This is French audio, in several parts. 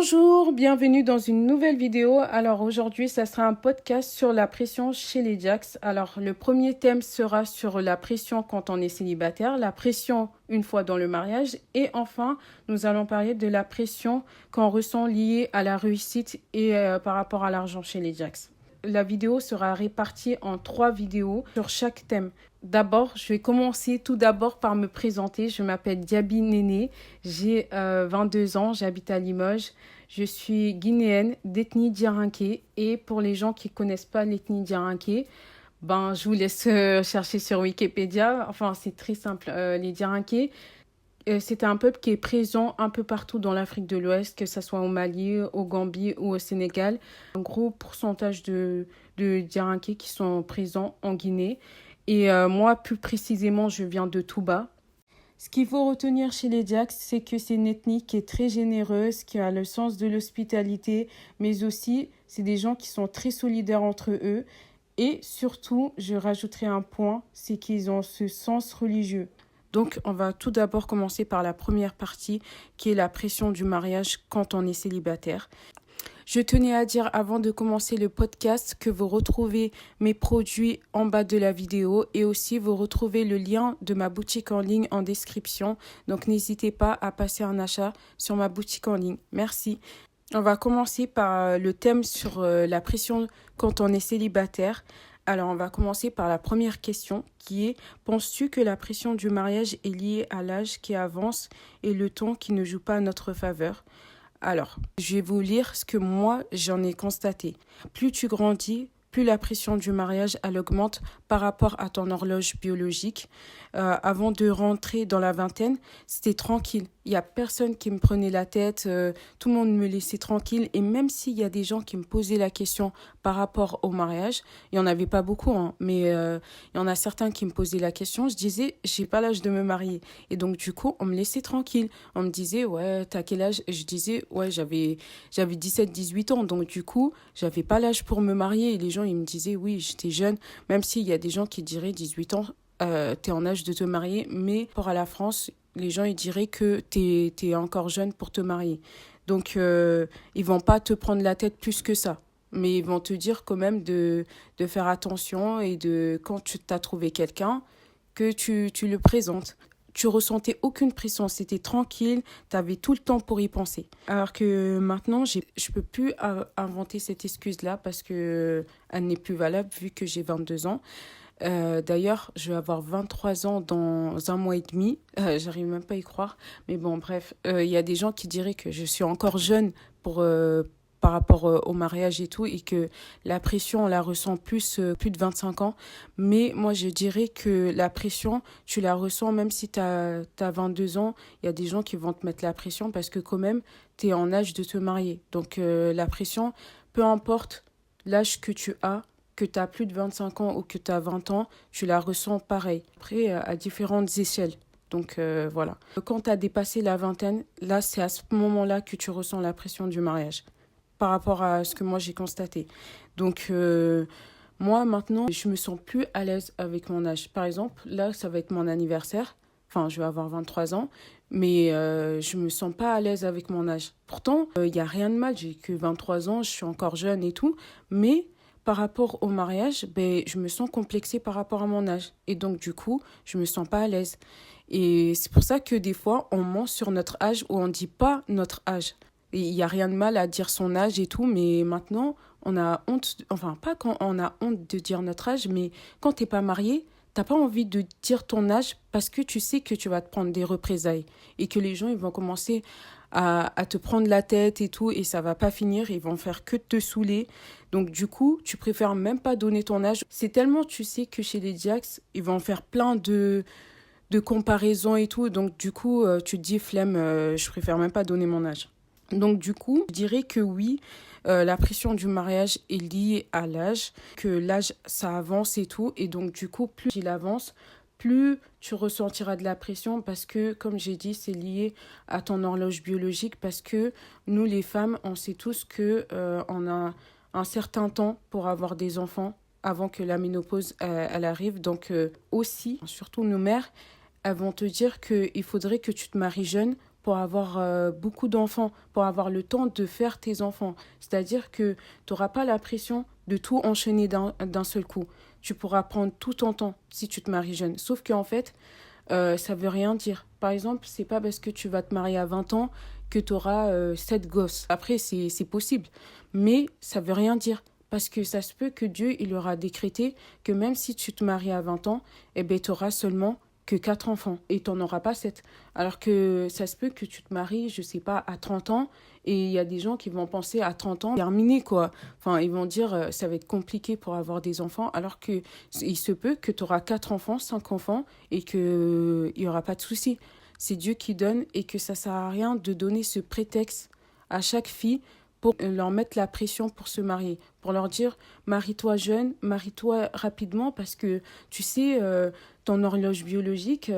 Bonjour, bienvenue dans une nouvelle vidéo. Alors aujourd'hui, ça sera un podcast sur la pression chez les Jax. Alors le premier thème sera sur la pression quand on est célibataire, la pression une fois dans le mariage et enfin, nous allons parler de la pression qu'on ressent liée à la réussite et par rapport à l'argent chez les Jax. La vidéo sera répartie en 3 vidéos sur chaque thème. D'abord, je vais commencer tout d'abord par me présenter. Je m'appelle Diaby Néné, j'ai 22 ans, j'habite à Limoges. Je suis guinéenne d'ethnie Diarinké et pour les gens qui ne connaissent pas l'ethnie Diarinké, je vous laisse chercher sur Wikipédia. Enfin, c'est très simple. Les Diarinké, c'est un peuple qui est présent un peu partout dans l'Afrique de l'Ouest, que ce soit au Mali, au Gambie ou au Sénégal. Un gros pourcentage de Diarinké qui sont présents en Guinée. Et moi, plus précisément, je viens de Touba. Ce qu'il faut retenir chez les Diax, c'est que c'est une ethnie qui est très généreuse, qui a le sens de l'hospitalité, mais aussi, c'est des gens qui sont très solidaires entre eux. Et surtout, je rajouterai un point, c'est qu'ils ont ce sens religieux. Donc, on va tout d'abord commencer par la première partie, qui est la pression du mariage quand on est célibataire. Je tenais à dire avant de commencer le podcast que vous retrouvez mes produits en bas de la vidéo et aussi vous retrouvez le lien de ma boutique en ligne en description. Donc n'hésitez pas à passer un achat sur ma boutique en ligne. Merci. On va commencer par le thème sur la pression quand on est célibataire. Alors on va commencer par la première question qui est: penses-tu que la pression du mariage est liée à l'âge qui avance et le temps qui ne joue pas à notre faveur ? Alors, je vais vous lire ce que moi, j'en ai constaté. Plus tu grandis, plus la pression du mariage, elle augmente par rapport à ton horloge biologique. Avant de rentrer dans la vingtaine, c'était tranquille. Il n'y a personne qui me prenait la tête, tout le monde me laissait tranquille. Et même s'il y a des gens qui me posaient la question par rapport au mariage, il n'y en avait pas beaucoup, mais il y en a certains qui me posaient la question, je disais, j'ai pas l'âge de me marier. Et donc, du coup, on me laissait tranquille. On me disait, ouais, t'as quel âge? Je disais, ouais, j'avais 17-18 ans. Donc, du coup, j'avais pas l'âge pour me marier. Et les gens, ils me disaient, oui, j'étais jeune. Même s'il y a des gens qui diraient 18 ans, t'es en âge de te marier. Mais pour à la France, les gens, ils diraient que t'es encore jeune pour te marier. Donc, ils vont pas te prendre la tête plus que ça. Mais ils vont te dire quand même de faire attention et quand tu t'as trouvé quelqu'un, que tu le présentes. Tu ressentais aucune pression, c'était tranquille, tu avais tout le temps pour y penser. Alors que maintenant, je peux plus inventer cette excuse-là parce que elle n'est plus valable vu que j'ai 22 ans. D'ailleurs, je vais avoir 23 ans dans un mois et demi. J'arrive même pas à y croire. Mais bon, bref, il y a des gens qui diraient que je suis encore jeune par rapport au mariage et tout, et que la pression, on la ressent plus de 25 ans. Mais moi, je dirais que la pression, tu la ressens même si tu as 22 ans. Il y a des gens qui vont te mettre la pression parce que quand même, tu es en âge de te marier. Donc, la pression, peu importe l'âge que tu as, que tu as plus de 25 ans ou que tu as 20 ans, tu la ressens pareil. Après, à différentes échelles. Donc voilà. Quand tu as dépassé la vingtaine, là, c'est à ce moment-là que tu ressens la pression du mariage par rapport à ce que moi j'ai constaté. Donc moi maintenant, je me sens plus à l'aise avec mon âge. Par exemple, là, ça va être mon anniversaire. Enfin, je vais avoir 23 ans, mais je me sens pas à l'aise avec mon âge. Pourtant, il y a rien de mal, j'ai que 23 ans, je suis encore jeune et tout, mais par rapport au mariage, je me sens complexée par rapport à mon âge. Et donc, du coup, je me sens pas à l'aise. Et c'est pour ça que des fois, on ment sur notre âge ou on dit pas notre âge. Et il n'y a rien de mal à dire son âge et tout, mais maintenant, on a honte, enfin, pas quand on a honte de dire notre âge, mais quand t'es pas marié, t'as pas envie de dire ton âge parce que tu sais que tu vas te prendre des représailles et que les gens, ils vont commencer à te prendre la tête et tout, et ça va pas finir, ils vont faire que te saouler. Donc du coup, tu préfères même pas donner ton âge. C'est tellement, tu sais, que chez les Diax, ils vont faire plein de comparaisons et tout, donc du coup, tu te dis flemme, je préfère même pas donner mon âge. Donc du coup, je dirais que oui, la pression du mariage est liée à l'âge, que l'âge, ça avance et tout, et donc du coup, plus il avance, plus tu ressentiras de la pression parce que, comme j'ai dit, c'est lié à ton horloge biologique parce que nous, les femmes, on sait tous que on a un certain temps pour avoir des enfants avant que la ménopause elle arrive. Donc aussi, surtout nos mères, elles vont te dire qu'il faudrait que tu te maries jeune pour avoir beaucoup d'enfants, pour avoir le temps de faire tes enfants. C'est-à-dire que tu n'auras pas la pression de tout enchaîner d'un seul coup. Tu pourras prendre tout ton temps si tu te maries jeune. Sauf qu'en fait, ça veut rien dire. Par exemple, c'est pas parce que tu vas te marier à 20 ans que tu auras 7 gosses. Après, c'est possible. Mais ça veut rien dire. Parce que ça se peut que Dieu, il aura décrété que même si tu te maries à 20 ans, eh ben, tu auras seulement que 4 enfants et tu n'en auras pas 7. Alors que ça se peut que tu te maries, je sais pas, à 30 ans et il y a des gens qui vont penser à 30 ans, terminé quoi. Enfin, ils vont dire ça va être compliqué pour avoir des enfants alors que il se peut que tu auras 4 enfants, 5 enfants et qu'il n'y aura pas de souci. C'est Dieu qui donne et que ça sert à rien de donner ce prétexte à chaque fille pour leur mettre la pression pour se marier, pour leur dire marie-toi jeune, marie-toi rapidement parce que tu sais, ton horloge biologique,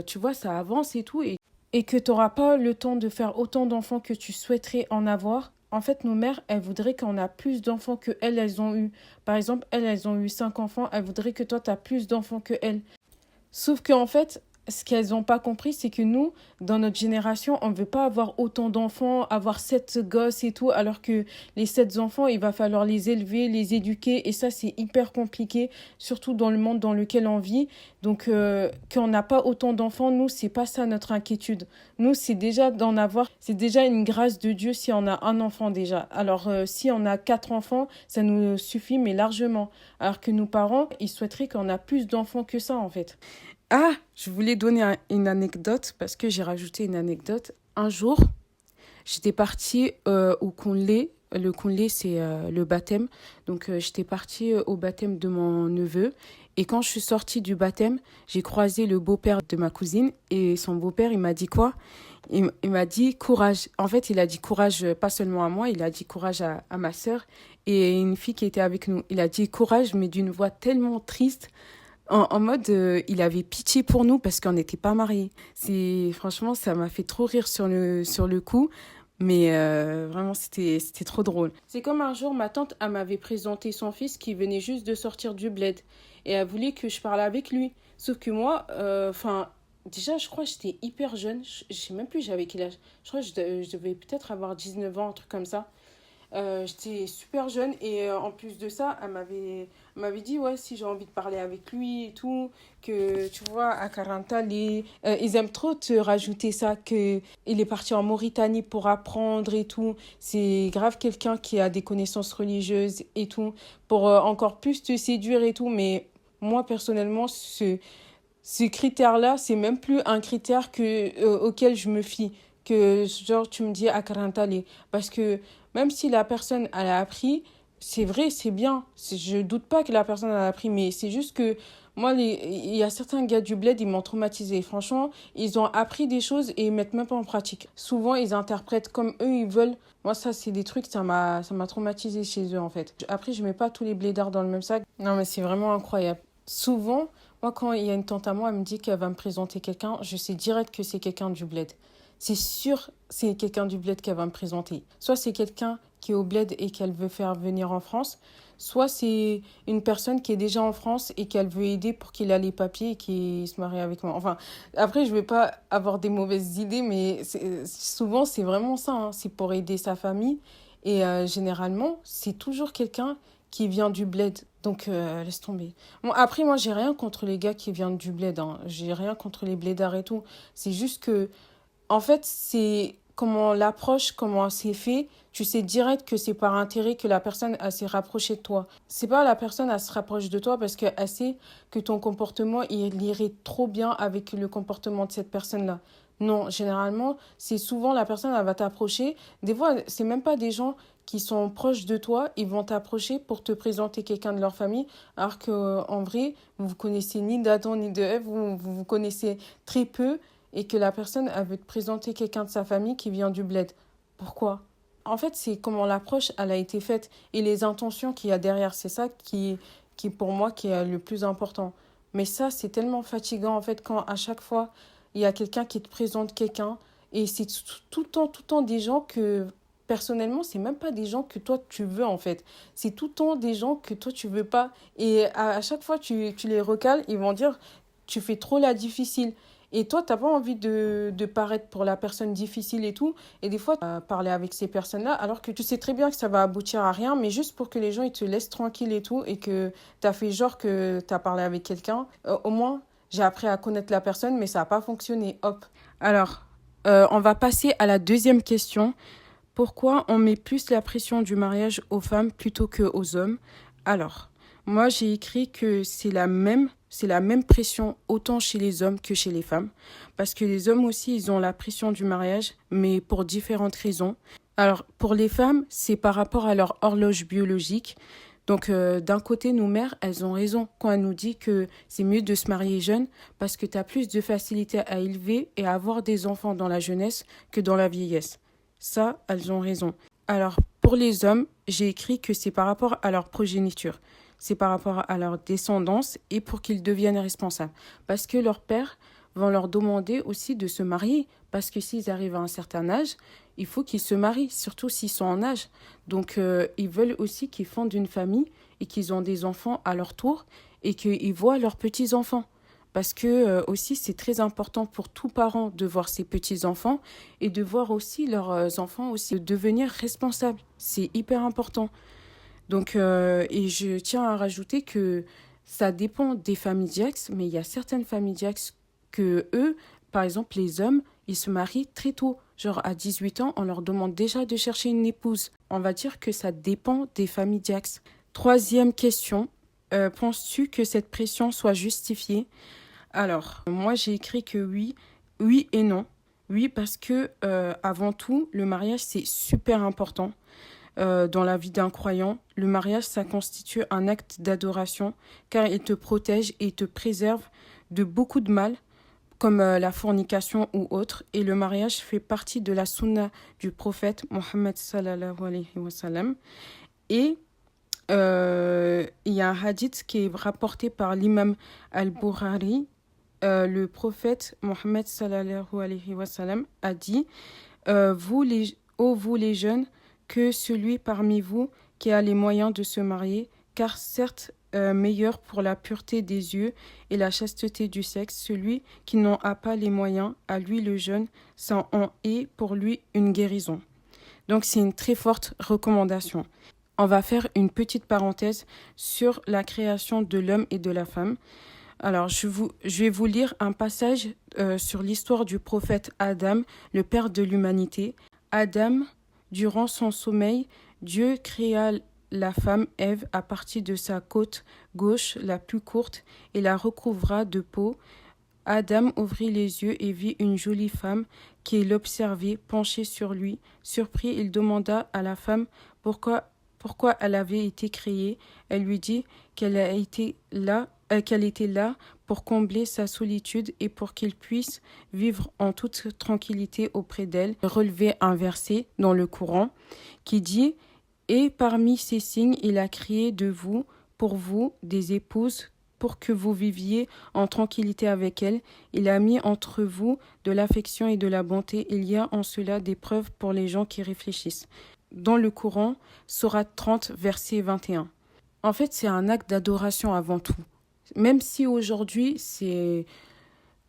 tu vois, ça avance et tout, et que tu n'auras pas le temps de faire autant d'enfants que tu souhaiterais en avoir. En fait, nos mères, elles voudraient qu'on a plus d'enfants que elles ont eu. Par exemple, elles ont eu 5 enfants, elles voudraient que toi, tu as plus d'enfants que elles. Sauf qu'en fait, ce qu'elles n'ont pas compris, c'est que nous, dans notre génération, on ne veut pas avoir autant d'enfants, avoir 7 gosses et tout, alors que les 7 enfants, il va falloir les élever, les éduquer, et ça, c'est hyper compliqué, surtout dans le monde dans lequel on vit. Donc, qu'on n'a pas autant d'enfants, nous, c'est pas ça notre inquiétude. Nous, c'est déjà d'en avoir, c'est déjà une grâce de Dieu si on a un enfant déjà. Alors, si on a 4 enfants, ça nous suffit, mais largement. Alors que nos parents, ils souhaiteraient qu'on a plus d'enfants que ça, en fait. Ah, je voulais donner une anecdote parce que j'ai rajouté une anecdote. Un jour, j'étais partie au Kunle. Le Kunle, c'est le baptême. Donc, j'étais partie au baptême de mon neveu. Et quand je suis sortie du baptême, j'ai croisé le beau-père de ma cousine. Et son beau-père, il m'a dit quoi? Il m'a dit courage. En fait, il a dit courage pas seulement à moi, il a dit courage à ma sœur et une fille qui était avec nous. Il a dit courage, mais d'une voix tellement triste. En mode, il avait pitié pour nous parce qu'on n'était pas mariés. Franchement, ça m'a fait trop rire sur le coup. Mais vraiment, c'était trop drôle. C'est comme un jour, ma tante, elle m'avait présenté son fils qui venait juste de sortir du bled. Et elle voulait que je parle avec lui. Sauf que moi, déjà, je crois que j'étais hyper jeune. Je sais même plus j'avais quel âge. Je crois que je devais peut-être avoir 19 ans, un truc comme ça. J'étais super jeune et en plus de ça, elle m'avait dit ouais, si j'ai envie de parler avec lui et tout, que tu vois, à 40 ans, ils aiment trop te rajouter ça, qu'il est parti en Mauritanie pour apprendre et tout. C'est grave quelqu'un qui a des connaissances religieuses et tout, pour encore plus te séduire et tout. Mais moi, personnellement, ce critère-là, c'est même plus un critère auquel je me fie. Que genre, tu me dis à 40 ans, parce que même si la personne, elle a appris, c'est vrai, c'est bien. Je doute pas que la personne, elle a appris, mais c'est juste que moi, il y a certains gars du bled, ils m'ont traumatisé. Franchement, ils ont appris des choses et ils mettent même pas en pratique. Souvent, ils interprètent comme eux, ils veulent. Moi, ça, c'est des trucs, ça m'a traumatisé chez eux, en fait. Après, je mets pas tous les blédards dans le même sac. Non, mais c'est vraiment incroyable. Souvent, moi, quand il y a une tante à moi, elle me dit qu'elle va me présenter quelqu'un, je sais direct que c'est quelqu'un du bled. C'est sûr, c'est quelqu'un du bled qu'elle va me présenter. Soit c'est quelqu'un qui est au bled et qu'elle veut faire venir en France, soit c'est une personne qui est déjà en France et qu'elle veut aider pour qu'il ait les papiers et qu'il se marie avec moi. Enfin, après, je ne vais pas avoir des mauvaises idées, mais souvent, c'est vraiment ça, hein. C'est pour aider sa famille. Et généralement, c'est toujours quelqu'un qui vient du bled. Donc, laisse tomber. Bon, après, moi, j'ai rien contre les gars qui viennent du bled, hein. J'ai rien contre les blédards et tout. C'est juste que en fait, c'est comment on l'approche, comment c'est fait. Tu sais direct que c'est par intérêt que la personne s'est rapprochée de toi. C'est pas la personne elle se rapproche de toi parce qu'elle sait que ton comportement il irait trop bien avec le comportement de cette personne-là. Non, généralement, c'est souvent la personne elle va t'approcher. Des fois, c'est même pas des gens qui sont proches de toi, ils vont t'approcher pour te présenter quelqu'un de leur famille, alors qu'en vrai, vous connaissez ni d'Adam ni de Ève, vous connaissez très peu et que la personne elle veut te présenter quelqu'un de sa famille qui vient du bled. Pourquoi? En fait, c'est comment l'approche elle a été faite et les intentions qu'il y a derrière. C'est ça qui pour moi, qui est le plus important. Mais ça, c'est tellement fatigant, en fait, quand à chaque fois, il y a quelqu'un qui te présente quelqu'un et c'est tout le temps des gens que, personnellement, c'est même pas des gens que toi, tu veux, en fait. C'est tout le temps des gens que toi, tu veux pas. Et à chaque fois, tu les recales, ils vont dire, tu fais trop la difficile. Et toi, t'as pas envie de paraître pour la personne difficile et tout. Et des fois, tu as parlé avec ces personnes-là, alors que tu sais très bien que ça va aboutir à rien, mais juste pour que les gens ils te laissent tranquille et tout, et que tu as fait genre que tu as parlé avec quelqu'un. Au moins, j'ai appris à connaître la personne, mais ça n'a pas fonctionné. Hop. Alors, on va passer à la deuxième question. Pourquoi on met plus la pression du mariage aux femmes plutôt qu'aux hommes? Alors, moi j'ai écrit que c'est la même pression autant chez les hommes que chez les femmes. Parce que les hommes aussi, ils ont la pression du mariage, mais pour différentes raisons. Alors, pour les femmes, c'est par rapport à leur horloge biologique. Donc, d'un côté, nos mères, elles ont raison quand elles nous disent que c'est mieux de se marier jeune parce que tu as plus de facilité à élever et à avoir des enfants dans la jeunesse que dans la vieillesse. Ça, elles ont raison. Alors, pour les hommes, j'ai écrit que c'est par rapport à leur progéniture. C'est par rapport à leur descendance et pour qu'ils deviennent responsables. Parce que leurs pères vont leur demander aussi de se marier. Parce que s'ils arrivent à un certain âge, il faut qu'ils se marient, surtout s'ils sont en âge. Donc, ils veulent aussi qu'ils fondent une famille et qu'ils ont des enfants à leur tour et qu'ils voient leurs petits-enfants. Parce que aussi, c'est très important pour tout parent de voir ses petits-enfants et de voir aussi leurs enfants aussi devenir responsables. C'est hyper important. Donc, et je tiens à rajouter que ça dépend des familles Diax, mais il y a certaines familles Diax que eux, par exemple les hommes, ils se marient très tôt. Genre à 18 ans, on leur demande déjà de chercher une épouse. On va dire que ça dépend des familles Diax. Troisième question, penses-tu que cette pression soit justifiée? Alors, moi j'ai écrit que oui, oui et non. Oui parce que avant tout, le mariage c'est super important dans la vie d'un croyant. Le mariage, ça constitue un acte d'adoration car il te protège et te préserve de beaucoup de mal, comme la fornication ou autre. Et le mariage fait partie de la sunna du prophète Mohammed sallallahu alayhi wa sallam. Et il y a un hadith qui est rapporté par l'imam al-Bukhari. Le prophète Mohammed sallallahu alayhi wa sallam a dit vous les jeunes, que celui parmi vous qui a les moyens de se marier, car certes meilleur pour la pureté des yeux et la chasteté du sexe, celui qui n'en a pas les moyens, à lui le jeune, ça en est pour lui une guérison. Donc c'est une très forte recommandation. On va faire une petite parenthèse sur la création de l'homme et de la femme. Alors, je vais vous lire un passage sur l'histoire du prophète Adam, le père de l'humanité. Adam, durant son sommeil, Dieu créa la femme Ève à partir de sa côte gauche la plus courte et la recouvra de peau. Adam ouvrit les yeux et vit une jolie femme qui l'observait penchée sur lui. Surpris, il demanda à la femme pourquoi elle avait été créée. Elle lui dit qu'elle était là pour combler sa solitude et pour qu'il puisse vivre en toute tranquillité auprès d'elle. Relever un verset dans le Coran qui dit « Et parmi ces signes, il a créé de vous, pour vous, des épouses, pour que vous viviez en tranquillité avec elles. Il a mis entre vous de l'affection et de la bonté. Il y a en cela des preuves pour les gens qui réfléchissent. » Dans le Coran, Sourate 30, verset 21. En fait, c'est un acte d'adoration avant tout. Même si aujourd'hui,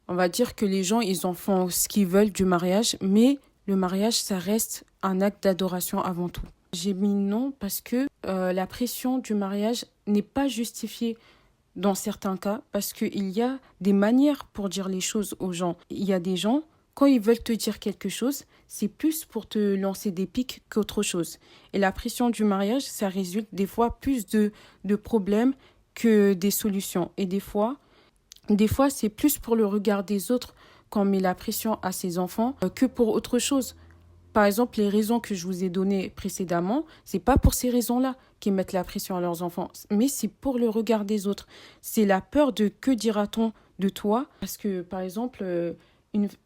on va dire que les gens, ils en font ce qu'ils veulent du mariage, mais le mariage, ça reste un acte d'adoration avant tout. J'ai mis non parce que la pression du mariage n'est pas justifiée dans certains cas, parce qu'il y a des manières pour dire les choses aux gens. Il y a des gens, quand ils veulent te dire quelque chose, c'est plus pour te lancer des pics qu'autre chose. Et la pression du mariage, ça résulte des fois plus de problèmes que des solutions. Et des fois, c'est plus pour le regard des autres qu'on met la pression à ses enfants que pour autre chose. Par exemple, les raisons que je vous ai données précédemment, c'est pas pour ces raisons-là qu'ils mettent la pression à leurs enfants, mais c'est pour le regard des autres. C'est la peur de que dira-t-on de toi. Parce que, par exemple,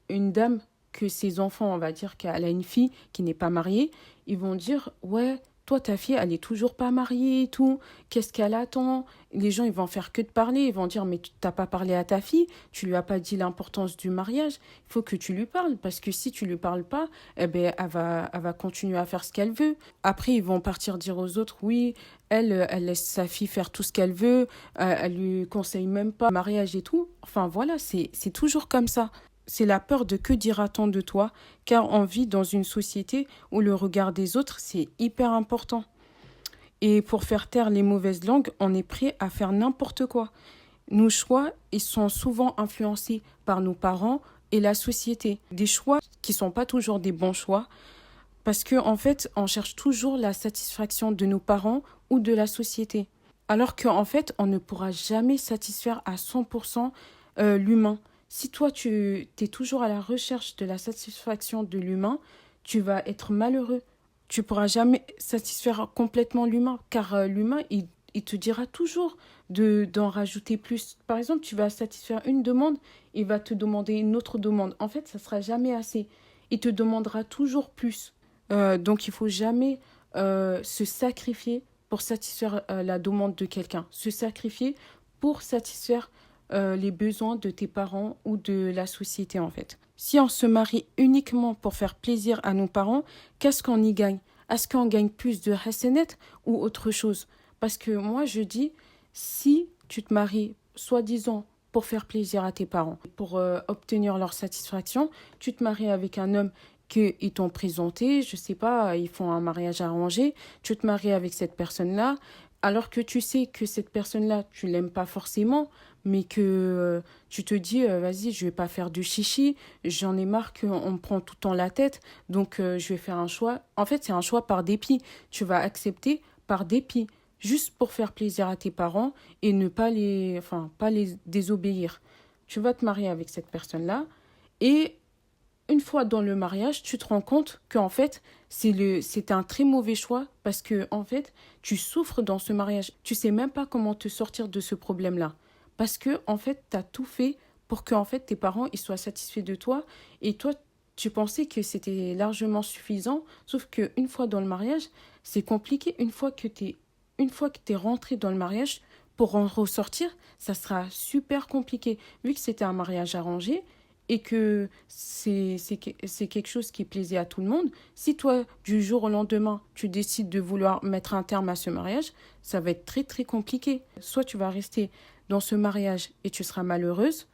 une dame que ses enfants, on va dire qu'elle a une fille qui n'est pas mariée, ils vont dire « Ouais, toi, ta fille, elle est toujours pas mariée et tout. Qu'est-ce qu'elle attend ?» Les gens, ils vont faire que de parler. Ils vont dire « Mais tu n'as pas parlé à ta fille. Tu lui as pas dit l'importance du mariage. Il faut que tu lui parles. Parce que si tu lui parles pas, eh ben, elle va continuer à faire ce qu'elle veut. » Après, ils vont partir dire aux autres « Oui, elle laisse sa fille faire tout ce qu'elle veut. Elle lui conseille même pas le mariage et tout. » Enfin, voilà, c'est toujours comme ça. c'est la peur de que dira-t-on de toi, car on vit dans une société où le regard des autres, c'est hyper important. Et pour faire taire les mauvaises langues, on est prêt à faire n'importe quoi. Nos choix, ils sont souvent influencés par nos parents et la société. Des choix qui ne sont pas toujours des bons choix, parce qu'en fait, on cherche toujours la satisfaction de nos parents ou de la société. Alors qu'en fait, on ne pourra jamais satisfaire à 100% l'humain. Si toi, tu es toujours à la recherche de la satisfaction de l'humain, tu vas être malheureux. Tu ne pourras jamais satisfaire complètement l'humain, car l'humain, il te dira toujours d'en rajouter plus. Par exemple, tu vas satisfaire une demande, il va te demander une autre demande. En fait, ça ne sera jamais assez. Il te demandera toujours plus. Donc, il ne faut jamais se sacrifier pour satisfaire la demande de quelqu'un. Se sacrifier pour satisfaire les besoins de tes parents ou de la société, en fait. Si on se marie uniquement pour faire plaisir à nos parents, qu'est-ce qu'on y gagne? Est-ce qu'on gagne plus de hasenet ou autre chose? Parce que moi, je dis, si tu te maries, soi-disant, pour faire plaisir à tes parents, pour obtenir leur satisfaction, tu te maries avec un homme qu'ils t'ont présenté, je sais pas, ils font un mariage arrangé, tu te maries avec cette personne-là, alors que tu sais que cette personne-là, tu l'aimes pas forcément, mais que tu te dis, vas-y, je vais pas faire du chichi, j'en ai marre qu'on me prend tout le temps la tête, donc je vais faire un choix. En fait, c'est un choix par dépit. Tu vas accepter par dépit, juste pour faire plaisir à tes parents et ne pas pas les désobéir. Tu vas te marier avec cette personne-là et une fois dans le mariage, tu te rends compte qu'en fait, c'est un très mauvais choix parce que, en fait, tu souffres dans ce mariage. Tu sais même pas comment te sortir de ce problème-là. Parce que, en fait, tu as tout fait pour que, en fait, tes parents ils soient satisfaits de toi et toi, tu pensais que c'était largement suffisant. Sauf qu'une fois dans le mariage, c'est compliqué. Une fois que t'es rentré dans le mariage, pour en ressortir, ça sera super compliqué. Vu que c'était un mariage arrangé, et que c'est quelque chose qui plaisait à tout le monde, si toi, du jour au lendemain, tu décides de vouloir mettre un terme à ce mariage, ça va être très très compliqué. Soit tu vas rester dans ce mariage et tu seras malheureuse,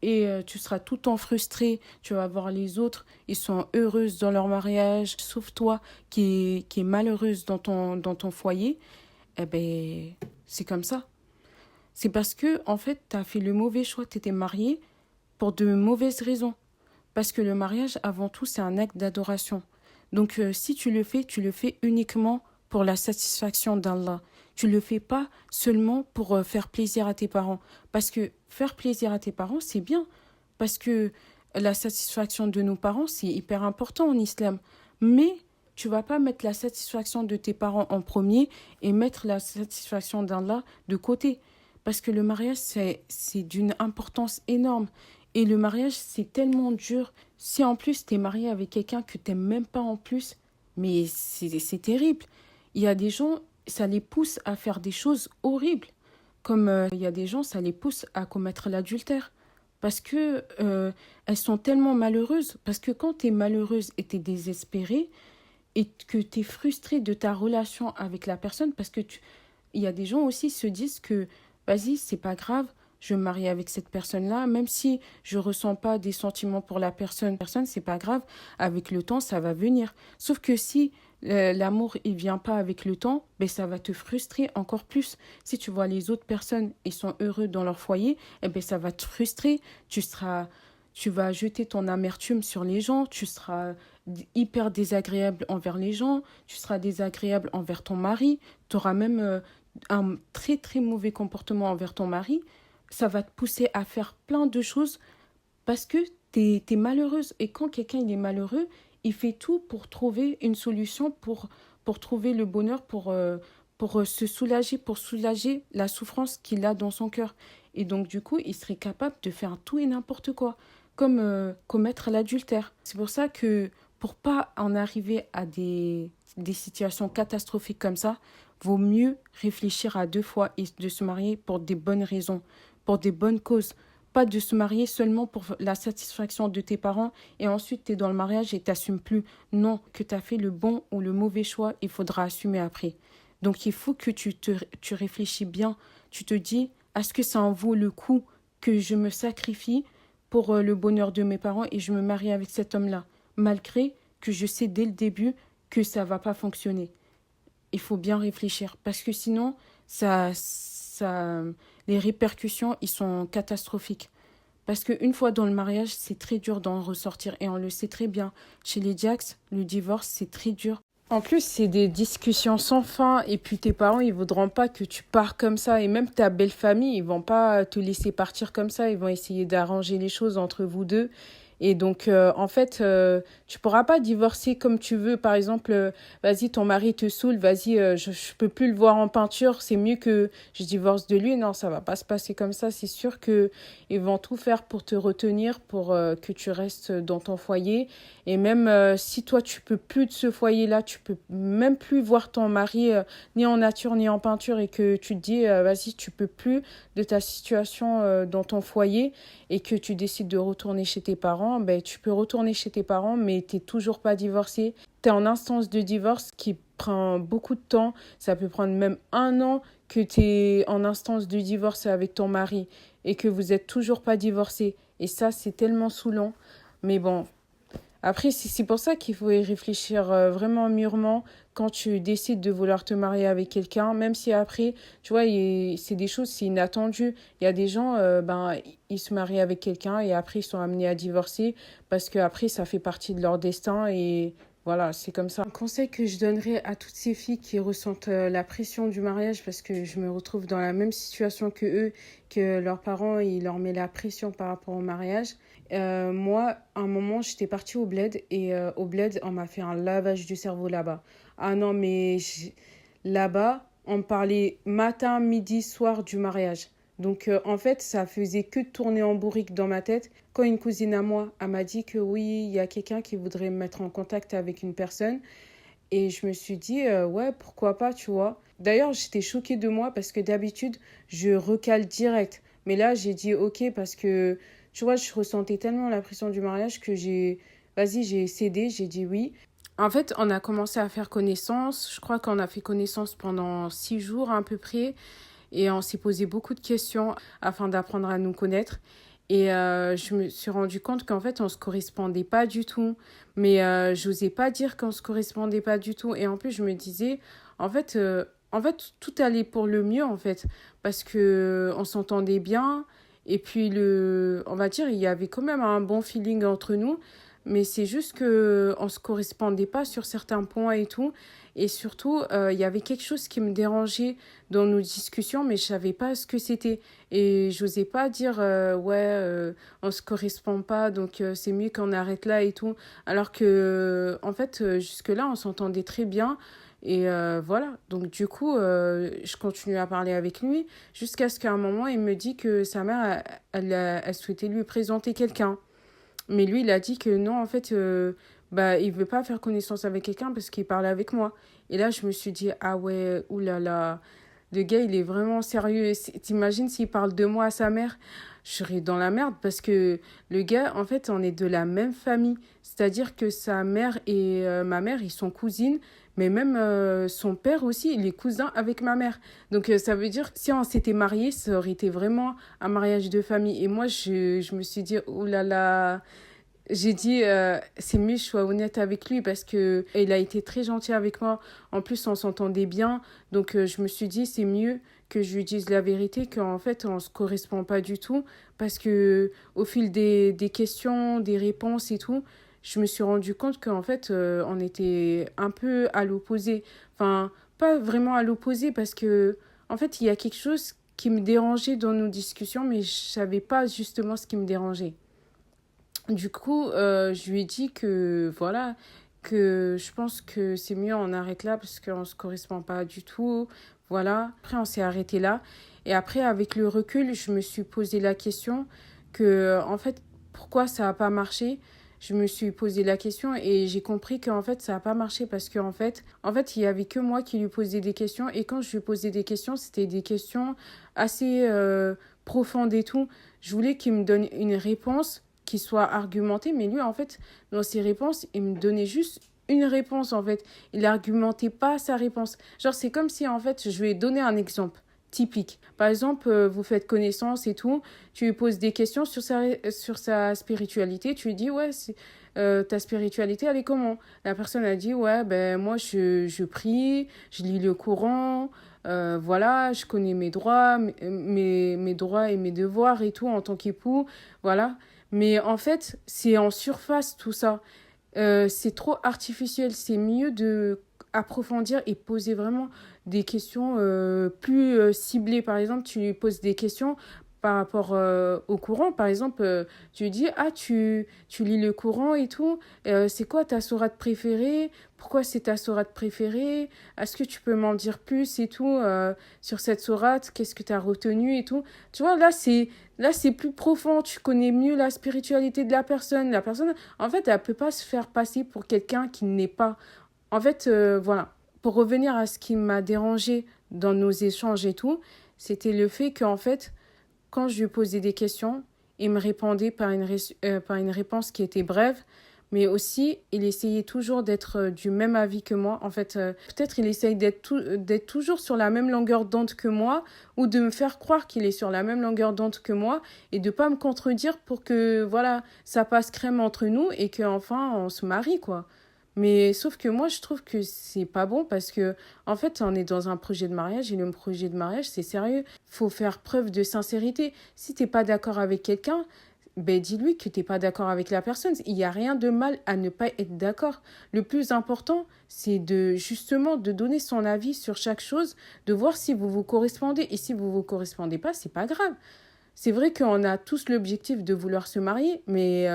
et tu seras tout le temps frustrée, tu vas voir les autres, ils sont heureuses dans leur mariage, sauf toi qui est malheureuse dans ton foyer, eh ben, c'est comme ça. C'est parce que, en fait, tu as fait le mauvais choix, tu étais mariée, pour de mauvaises raisons. Parce que le mariage, avant tout, c'est un acte d'adoration. Donc, si tu le fais uniquement pour la satisfaction d'Allah. Tu ne le fais pas seulement pour faire plaisir à tes parents. Parce que faire plaisir à tes parents, c'est bien. Parce que la satisfaction de nos parents, c'est hyper important en islam. Mais tu vas pas mettre la satisfaction de tes parents en premier et mettre la satisfaction d'Allah de côté. Parce que le mariage, c'est d'une importance énorme. Et le mariage, c'est tellement dur. Si en plus tu es marié avec quelqu'un que tu n'aimes même pas en plus, mais c'est terrible. Il y a des gens, ça les pousse à faire des choses horribles. Comme il y a des gens, ça les pousse à commettre l'adultère. Parce que elles sont tellement malheureuses. Parce que quand tu es malheureuse et tu es désespérée et que tu es frustrée de ta relation avec la personne, parce que il y a des gens aussi qui se disent que vas-y, c'est pas grave, je me marie avec cette personne-là, même si je ressens pas des sentiments pour la personne, c'est pas grave, avec le temps, ça va venir. Sauf que si l'amour, il vient pas avec le temps, ben ça va te frustrer encore plus. Si tu vois les autres personnes, ils sont heureux dans leur foyer, eh ben ça va te frustrer, tu vas jeter ton amertume sur les gens, tu seras hyper désagréable envers les gens, tu seras désagréable envers ton mari, tu auras même un très très mauvais comportement envers ton mari, ça va te pousser à faire plein de choses parce que t'es malheureuse. Et quand quelqu'un il est malheureux, il fait tout pour trouver une solution, pour trouver le bonheur, pour se soulager, pour soulager la souffrance qu'il a dans son cœur. Et donc du coup, il serait capable de faire tout et n'importe quoi, comme commettre l'adultère. C'est pour ça que pour pas en arriver à des situations catastrophiques comme ça, vaut mieux réfléchir à deux fois et de se marier pour des bonnes raisons, pour des bonnes causes. Pas de se marier seulement pour la satisfaction de tes parents et ensuite tu es dans le mariage et t'assumes plus. Non, que tu as fait le bon ou le mauvais choix, il faudra assumer après. Donc il faut que tu réfléchis bien. Tu te dis, est-ce que ça en vaut le coup que je me sacrifie pour le bonheur de mes parents et je me marie avec cet homme-là, malgré que je sais dès le début que ça va pas fonctionner. Il faut bien réfléchir parce que sinon, les répercussions, ils sont catastrophiques. Parce qu'une fois dans le mariage, c'est très dur d'en ressortir et on le sait très bien. Chez les Jax, le divorce, c'est très dur. En plus, c'est des discussions sans fin et puis tes parents, ils voudront pas que tu pars comme ça et même ta belle famille, ils vont pas te laisser partir comme ça, ils vont essayer d'arranger les choses entre vous deux. Et donc, en fait, tu pourras pas divorcer comme tu veux. Par exemple, vas-y, ton mari te saoule, vas-y, je peux plus le voir en peinture, c'est mieux que je divorce de lui. Non, ça va pas se passer comme ça. C'est sûr que ils vont tout faire pour te retenir, pour que tu restes dans ton foyer. Et même si toi, tu peux plus de ce foyer-là, tu peux même plus voir ton mari ni en nature ni en peinture et que tu te dis, vas-y, tu peux plus de ta situation dans ton foyer et que tu décides de retourner chez tes parents, ben, tu peux retourner chez tes parents, mais tu n'es toujours pas divorcé. Tu es en instance de divorce qui prend beaucoup de temps. Ça peut prendre même 1 an que tu es en instance de divorce avec ton mari et que vous n'êtes toujours pas divorcé. Et ça, c'est tellement saoulant. Mais bon, après, c'est pour ça qu'il faut y réfléchir vraiment mûrement quand tu décides de vouloir te marier avec quelqu'un, même si après, tu vois, c'est des choses, c'est inattendu. Il y a des gens, ils se marient avec quelqu'un et après, ils sont amenés à divorcer parce que après, ça fait partie de leur destin et voilà, c'est comme ça. Un conseil que je donnerais à toutes ces filles qui ressentent la pression du mariage parce que je me retrouve dans la même situation que eux, que leurs parents, ils leur mettent la pression par rapport au mariage. Moi, à un moment, j'étais partie au bled et au bled, on m'a fait un lavage du cerveau là-bas. Ah non, mais là-bas, on me parlait matin, midi, soir du mariage. Donc, en fait, ça faisait que tourner en bourrique dans ma tête. Quand une cousine à moi, elle m'a dit que oui, il y a quelqu'un qui voudrait me mettre en contact avec une personne. Et je me suis dit, ouais, pourquoi pas, tu vois. D'ailleurs, j'étais choquée de moi parce que d'habitude, je recale direct. Mais là, j'ai dit ok parce que, tu vois, je ressentais tellement la pression du mariage que j'ai cédé, j'ai dit oui. En fait, on a commencé à faire connaissance. Je crois qu'on a fait connaissance pendant 6 jours à peu près. Et on s'est posé beaucoup de questions afin d'apprendre à nous connaître. Et je me suis rendu compte qu'en fait, on se correspondait pas du tout. Mais j'osais pas dire qu'on se correspondait pas du tout. Et en plus, je me disais, en fait, tout allait pour le mieux, en fait. Parce que on s'entendait bien. Et puis, on va dire, il y avait quand même un bon feeling entre nous. Mais c'est juste que on se correspondait pas sur certains points et tout. Et surtout, il y avait quelque chose qui me dérangeait dans nos discussions, mais je savais pas ce que c'était. Et j'osais pas dire, on se correspond pas, donc c'est mieux qu'on arrête là et tout. Alors que, en fait, jusque-là, on s'entendait très bien. Et voilà. Donc, du coup, je continue à parler avec lui jusqu'à ce qu'à un moment, il me dit que sa mère, elle souhaitait lui présenter quelqu'un. Mais lui, il a dit que non, en fait, il veut pas faire connaissance avec quelqu'un parce qu'il parlait avec moi. Et là, je me suis dit, ah ouais, oulala, le gars, il est vraiment sérieux. T'imagines s'il parle de moi à sa mère? Je serais dans la merde parce que le gars, en fait, on est de la même famille. C'est-à-dire que sa mère et ma mère, ils sont cousines. Mais même son père aussi, il est cousin avec ma mère. Donc ça veut dire, si on s'était mariés, ça aurait été vraiment un mariage de famille. Et moi, je me suis dit, oh là là, j'ai dit, c'est mieux que je sois honnête avec lui parce que il a été très gentil avec moi. En plus, on s'entendait bien. Donc je me suis dit, c'est mieux que je lui dise la vérité, qu'en fait, on ne se correspond pas du tout. Parce que au fil des questions, des réponses et tout, je me suis rendu compte qu'en fait, on était un peu à l'opposé. Enfin, pas vraiment à l'opposé parce que, en fait, il y a quelque chose qui me dérangeait dans nos discussions, mais je savais pas justement ce qui me dérangeait. Du coup, je lui ai dit que, voilà, que je pense que c'est mieux on arrête là parce qu'on se correspond pas du tout. Voilà. Après, on s'est arrêté là. Et après, avec le recul, je me suis posé la question que, en fait, pourquoi ça a pas marché? Je me suis posé la question et j'ai compris qu'en fait, ça n'a pas marché parce qu'en fait, il y avait que moi qui lui posais des questions. Et quand je lui posais des questions, c'était des questions assez profondes et tout. Je voulais qu'il me donne une réponse qui soit argumentée. Mais lui, en fait, dans ses réponses, il me donnait juste une réponse, en fait. Il n'argumentait pas sa réponse. Genre, c'est comme si, en fait, je lui ai donné un exemple. typiques. Par exemple, vous faites connaissance et tout, tu lui poses des questions sur sa spiritualité, tu lui dis, ouais, ta spiritualité, elle est comment? La personne a dit, ouais, ben moi, je prie, je lis le Coran, voilà, je connais mes droits, mes droits et mes devoirs et tout en tant qu'époux, voilà. Mais en fait, c'est en surface tout ça. C'est trop artificiel. C'est mieux de approfondir et poser vraiment des questions plus ciblées. Par exemple, tu lui poses des questions par rapport au Coran. Par exemple, tu lui dis, ah, tu lis le Coran et tout. C'est quoi ta sourate préférée? Pourquoi c'est ta sourate préférée? Est-ce que tu peux m'en dire plus et tout sur cette sourate? Qu'est-ce que tu as retenu et tout? Tu vois, là, c'est plus profond. Tu connais mieux la spiritualité de la personne. La personne, en fait, elle ne peut pas se faire passer pour quelqu'un qui n'est pas. En fait, voilà. Pour revenir à ce qui m'a dérangé dans nos échanges et tout, c'était le fait qu'en fait, quand je lui posais des questions, il me répondait par une réponse qui était brève, mais aussi, il essayait toujours d'être du même avis que moi. En fait, peut-être il essaye d'être toujours sur la même longueur d'onde que moi, ou de me faire croire qu'il est sur la même longueur d'onde que moi, et de pas me contredire pour que, voilà, ça passe crème entre nous, et qu'enfin, on se marie, quoi. Mais sauf que moi, je trouve que c'est pas bon parce que, en fait, on est dans un projet de mariage et le projet de mariage, c'est sérieux. Faut faire preuve de sincérité. Si t'es pas d'accord avec quelqu'un, ben dis-lui que t'es pas d'accord avec la personne. Il n'y a rien de mal à ne pas être d'accord. Le plus important, c'est justement de donner son avis sur chaque chose, de voir si vous vous correspondez. Et si vous vous correspondez pas, c'est pas grave. C'est vrai qu'on a tous l'objectif de vouloir se marier, mais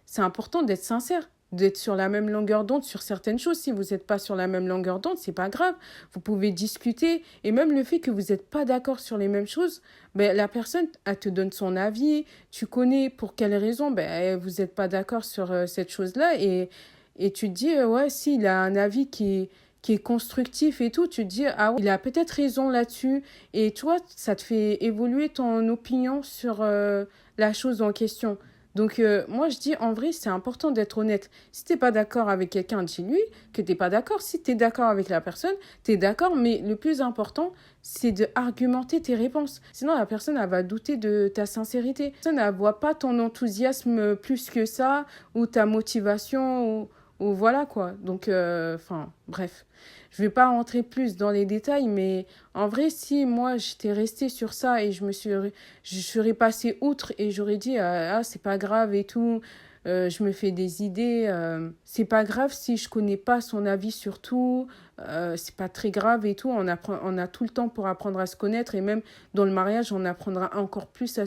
c'est important d'être sincère, d'être sur la même longueur d'onde sur certaines choses. Si vous n'êtes pas sur la même longueur d'onde, c'est pas grave. Vous pouvez discuter. Et même le fait que vous n'êtes pas d'accord sur les mêmes choses, ben, la personne, elle te donne son avis. Tu connais pour quelles raisons ben, vous n'êtes pas d'accord sur cette chose-là. Et tu te dis, ouais, si, il a un avis qui est constructif et tout, tu te dis, ah oui, il a peut-être raison là-dessus. Et tu vois, ça te fait évoluer ton opinion sur la chose en question. Donc, moi, je dis, en vrai, c'est important d'être honnête. Si t'es pas d'accord avec quelqu'un, dis-lui que t'es pas d'accord. Si t'es d'accord avec la personne, t'es d'accord. Mais le plus important, c'est de argumenter tes réponses. Sinon, la personne, elle va douter de ta sincérité. La personne, elle voit pas ton enthousiasme plus que ça, ou ta motivation, ou voilà quoi. Donc, enfin, bref. Je vais pas rentrer plus dans les détails, mais en vrai, si moi, j'étais restée sur ça et je serais passée outre et j'aurais dit, ah, c'est pas grave et tout, je me fais des idées, c'est pas grave si je connais pas son avis sur tout, c'est pas très grave et tout, on a tout le temps pour apprendre à se connaître et même dans le mariage, on apprendra encore plus à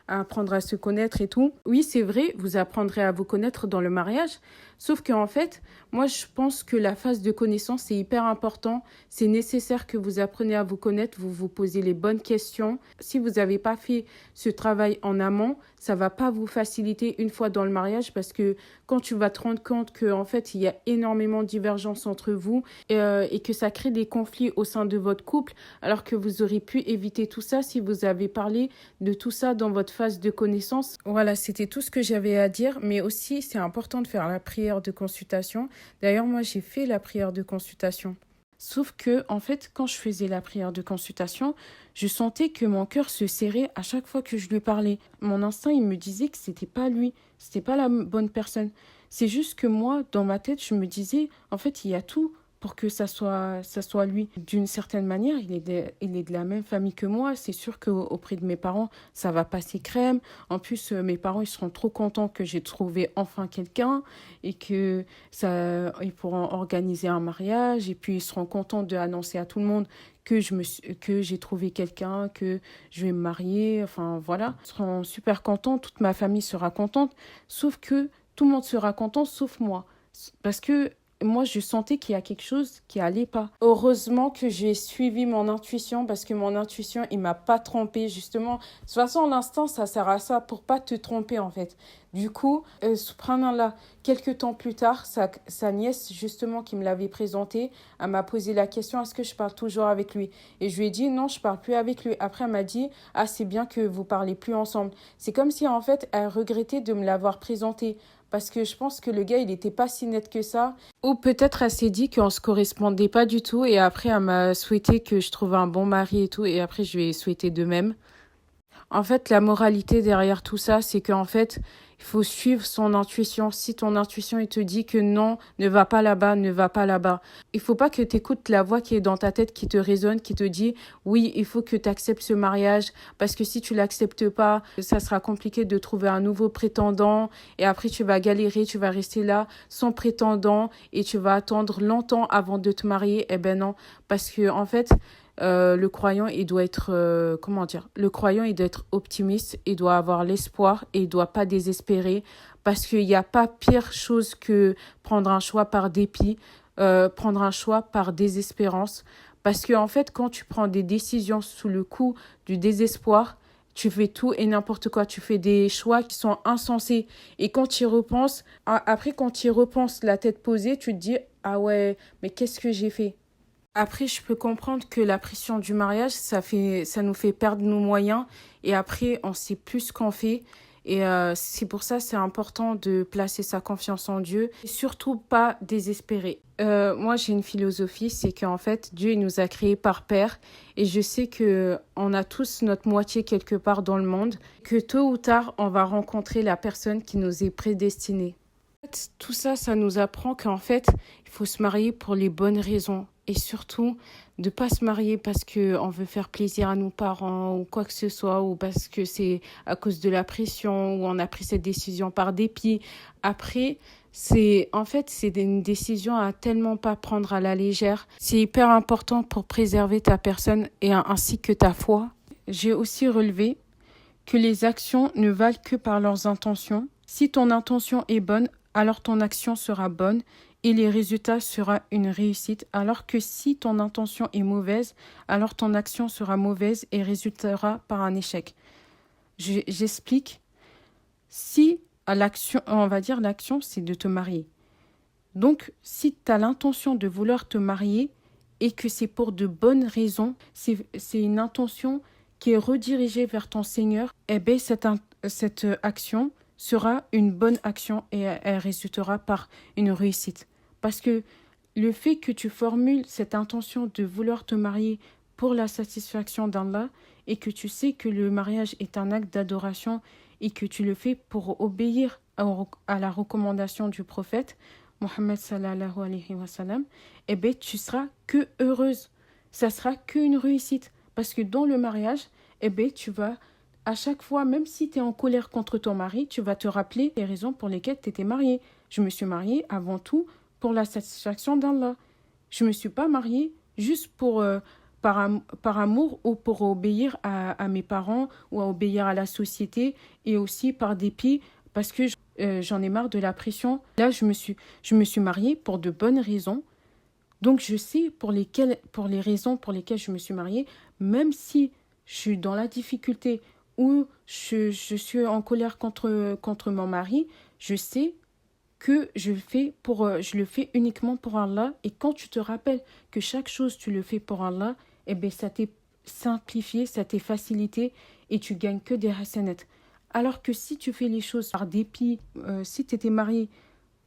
apprendre à se connaître et tout. Oui, c'est vrai, vous apprendrez à vous connaître dans le mariage, sauf qu'en fait, moi, je pense que la phase de connaissance, c'est hyper important. C'est nécessaire que vous appreniez à vous connaître, vous vous posez les bonnes questions. Si vous n'avez pas fait ce travail en amont, ça va pas vous faciliter une fois dans le mariage parce que quand tu vas te rendre compte qu'en fait, il y a énormément de divergences entre vous et que ça crée des conflits au sein de votre couple, alors que vous auriez pu éviter tout ça si vous avez parlé de tout ça dans votre phase de connaissance. Voilà, c'était tout ce que j'avais à dire, mais aussi, c'est important de faire la prière de consultation. D'ailleurs, moi, j'ai fait la prière de consultation. Sauf que, en fait, quand je faisais la prière de consultation, je sentais que mon cœur se serrait à chaque fois que je lui parlais. Mon instinct, il me disait que c'était pas lui, c'était pas la bonne personne. C'est juste que moi, dans ma tête, je me disais, en fait, il y a tout pour que ça soit lui. D'une certaine manière, il est de la même famille que moi. C'est sûr qu'auprès de mes parents, ça va passer crème. En plus, mes parents, ils seront trop contents que j'ai trouvé enfin quelqu'un et que ils pourront organiser un mariage. Et puis, ils seront contents d'annoncer à tout le monde que j'ai trouvé quelqu'un, que je vais me marier. Enfin, voilà. Ils seront super contents. Toute ma famille sera contente. Sauf que tout le monde sera content, sauf moi. Parce que moi, je sentais qu'il y a quelque chose qui allait pas. Heureusement que j'ai suivi mon intuition parce que mon intuition, il m'a pas trompée, justement. De toute façon, l'instinct, ça sert à ça, pour pas te tromper, en fait. Du coup, subhanallah, quelques temps plus tard, sa nièce, justement, qui me l'avait présenté, elle m'a posé la question, est-ce que je parle toujours avec lui? Et je lui ai dit, non, je parle plus avec lui. Après, elle m'a dit, ah, c'est bien que vous parlez plus ensemble. C'est comme si, en fait, elle regrettait de me l'avoir présenté. parce que je pense que le gars, il n'était pas si net que ça. Ou peut-être elle s'est dit qu'on se correspondait pas du tout et après elle m'a souhaité que je trouve un bon mari et tout et après je lui ai souhaité de même. En fait, la moralité derrière tout ça, c'est qu'en fait, il faut suivre son intuition. Si ton intuition, il te dit que non, ne va pas là-bas, ne va pas là-bas. Il faut pas que tu écoutes la voix qui est dans ta tête, qui te résonne, qui te dit, oui, il faut que tu acceptes ce mariage, parce que si tu l'acceptes pas, ça sera compliqué de trouver un nouveau prétendant, et après tu vas galérer, tu vas rester là sans prétendant, et tu vas attendre longtemps avant de te marier. Eh ben non, parce que en fait, le croyant, il doit être, le croyant, il doit être optimiste, il doit avoir l'espoir et il doit pas désespérer parce qu'il n'y a pas pire chose que prendre un choix par dépit, prendre un choix par désespérance. Parce que, en fait, quand tu prends des décisions sous le coup du désespoir, tu fais tout et n'importe quoi. Tu fais des choix qui sont insensés. Et quand tu y repenses, après, quand tu y repenses la tête posée, tu te dis, ah ouais, mais qu'est-ce que j'ai fait? Après, je peux comprendre que la pression du mariage, ça nous fait perdre nos moyens et après, on sait plus ce qu'on fait. Et c'est pour ça, c'est important de placer sa confiance en Dieu et surtout pas désespérer. Moi, j'ai une philosophie, c'est qu'en fait, Dieu il nous a créés par pair et je sais que on a tous notre moitié quelque part dans le monde, que tôt ou tard, on va rencontrer la personne qui nous est prédestinée. En fait, tout ça, ça nous apprend qu'en fait, il faut se marier pour les bonnes raisons. Et surtout, de pas se marier parce que on veut faire plaisir à nos parents ou quoi que ce soit, ou parce que c'est à cause de la pression, ou on a pris cette décision par dépit. Après, c'est une décision à tellement pas prendre à la légère. C'est hyper important pour préserver ta personne et ainsi que ta foi. J'ai aussi relevé que les actions ne valent que par leurs intentions. Si ton intention est bonne, alors ton action sera bonne et les résultats seront une réussite. Alors que si ton intention est mauvaise, alors ton action sera mauvaise et résultera par un échec. J'explique. Si l'action, on va dire l'action, c'est de te marier. Donc, si tu as l'intention de vouloir te marier et que c'est pour de bonnes raisons, c'est une intention qui est redirigée vers ton Seigneur, eh bien, cette action sera une bonne action et elle résultera par une réussite. Parce que le fait que tu formules cette intention de vouloir te marier pour la satisfaction d'Allah et que tu sais que le mariage est un acte d'adoration et que tu le fais pour obéir à la recommandation du prophète, Mohammed sallallahu alayhi wa sallam, eh bien, tu seras que heureuse. Ça sera qu'une réussite. Parce que dans le mariage, eh bien, tu vas, à chaque fois, même si tu es en colère contre ton mari, tu vas te rappeler les raisons pour lesquelles tu étais mariée. Je me suis mariée avant tout pour la satisfaction d'Allah. Je ne me suis pas mariée juste par amour ou pour obéir à mes parents ou à obéir à la société et aussi par dépit parce que j'en ai marre de la pression. Là, je me suis mariée pour de bonnes raisons. Donc, je sais pour les raisons pour lesquelles je me suis mariée, même si je suis dans la difficulté ou je suis en colère contre mon mari, je sais que je le fais uniquement pour Allah. Et quand tu te rappelles que chaque chose, tu le fais pour Allah, eh bien, ça t'est simplifié, ça t'est facilité et tu gagnes que des hasanats. Alors que si tu fais les choses par dépit, si tu étais marié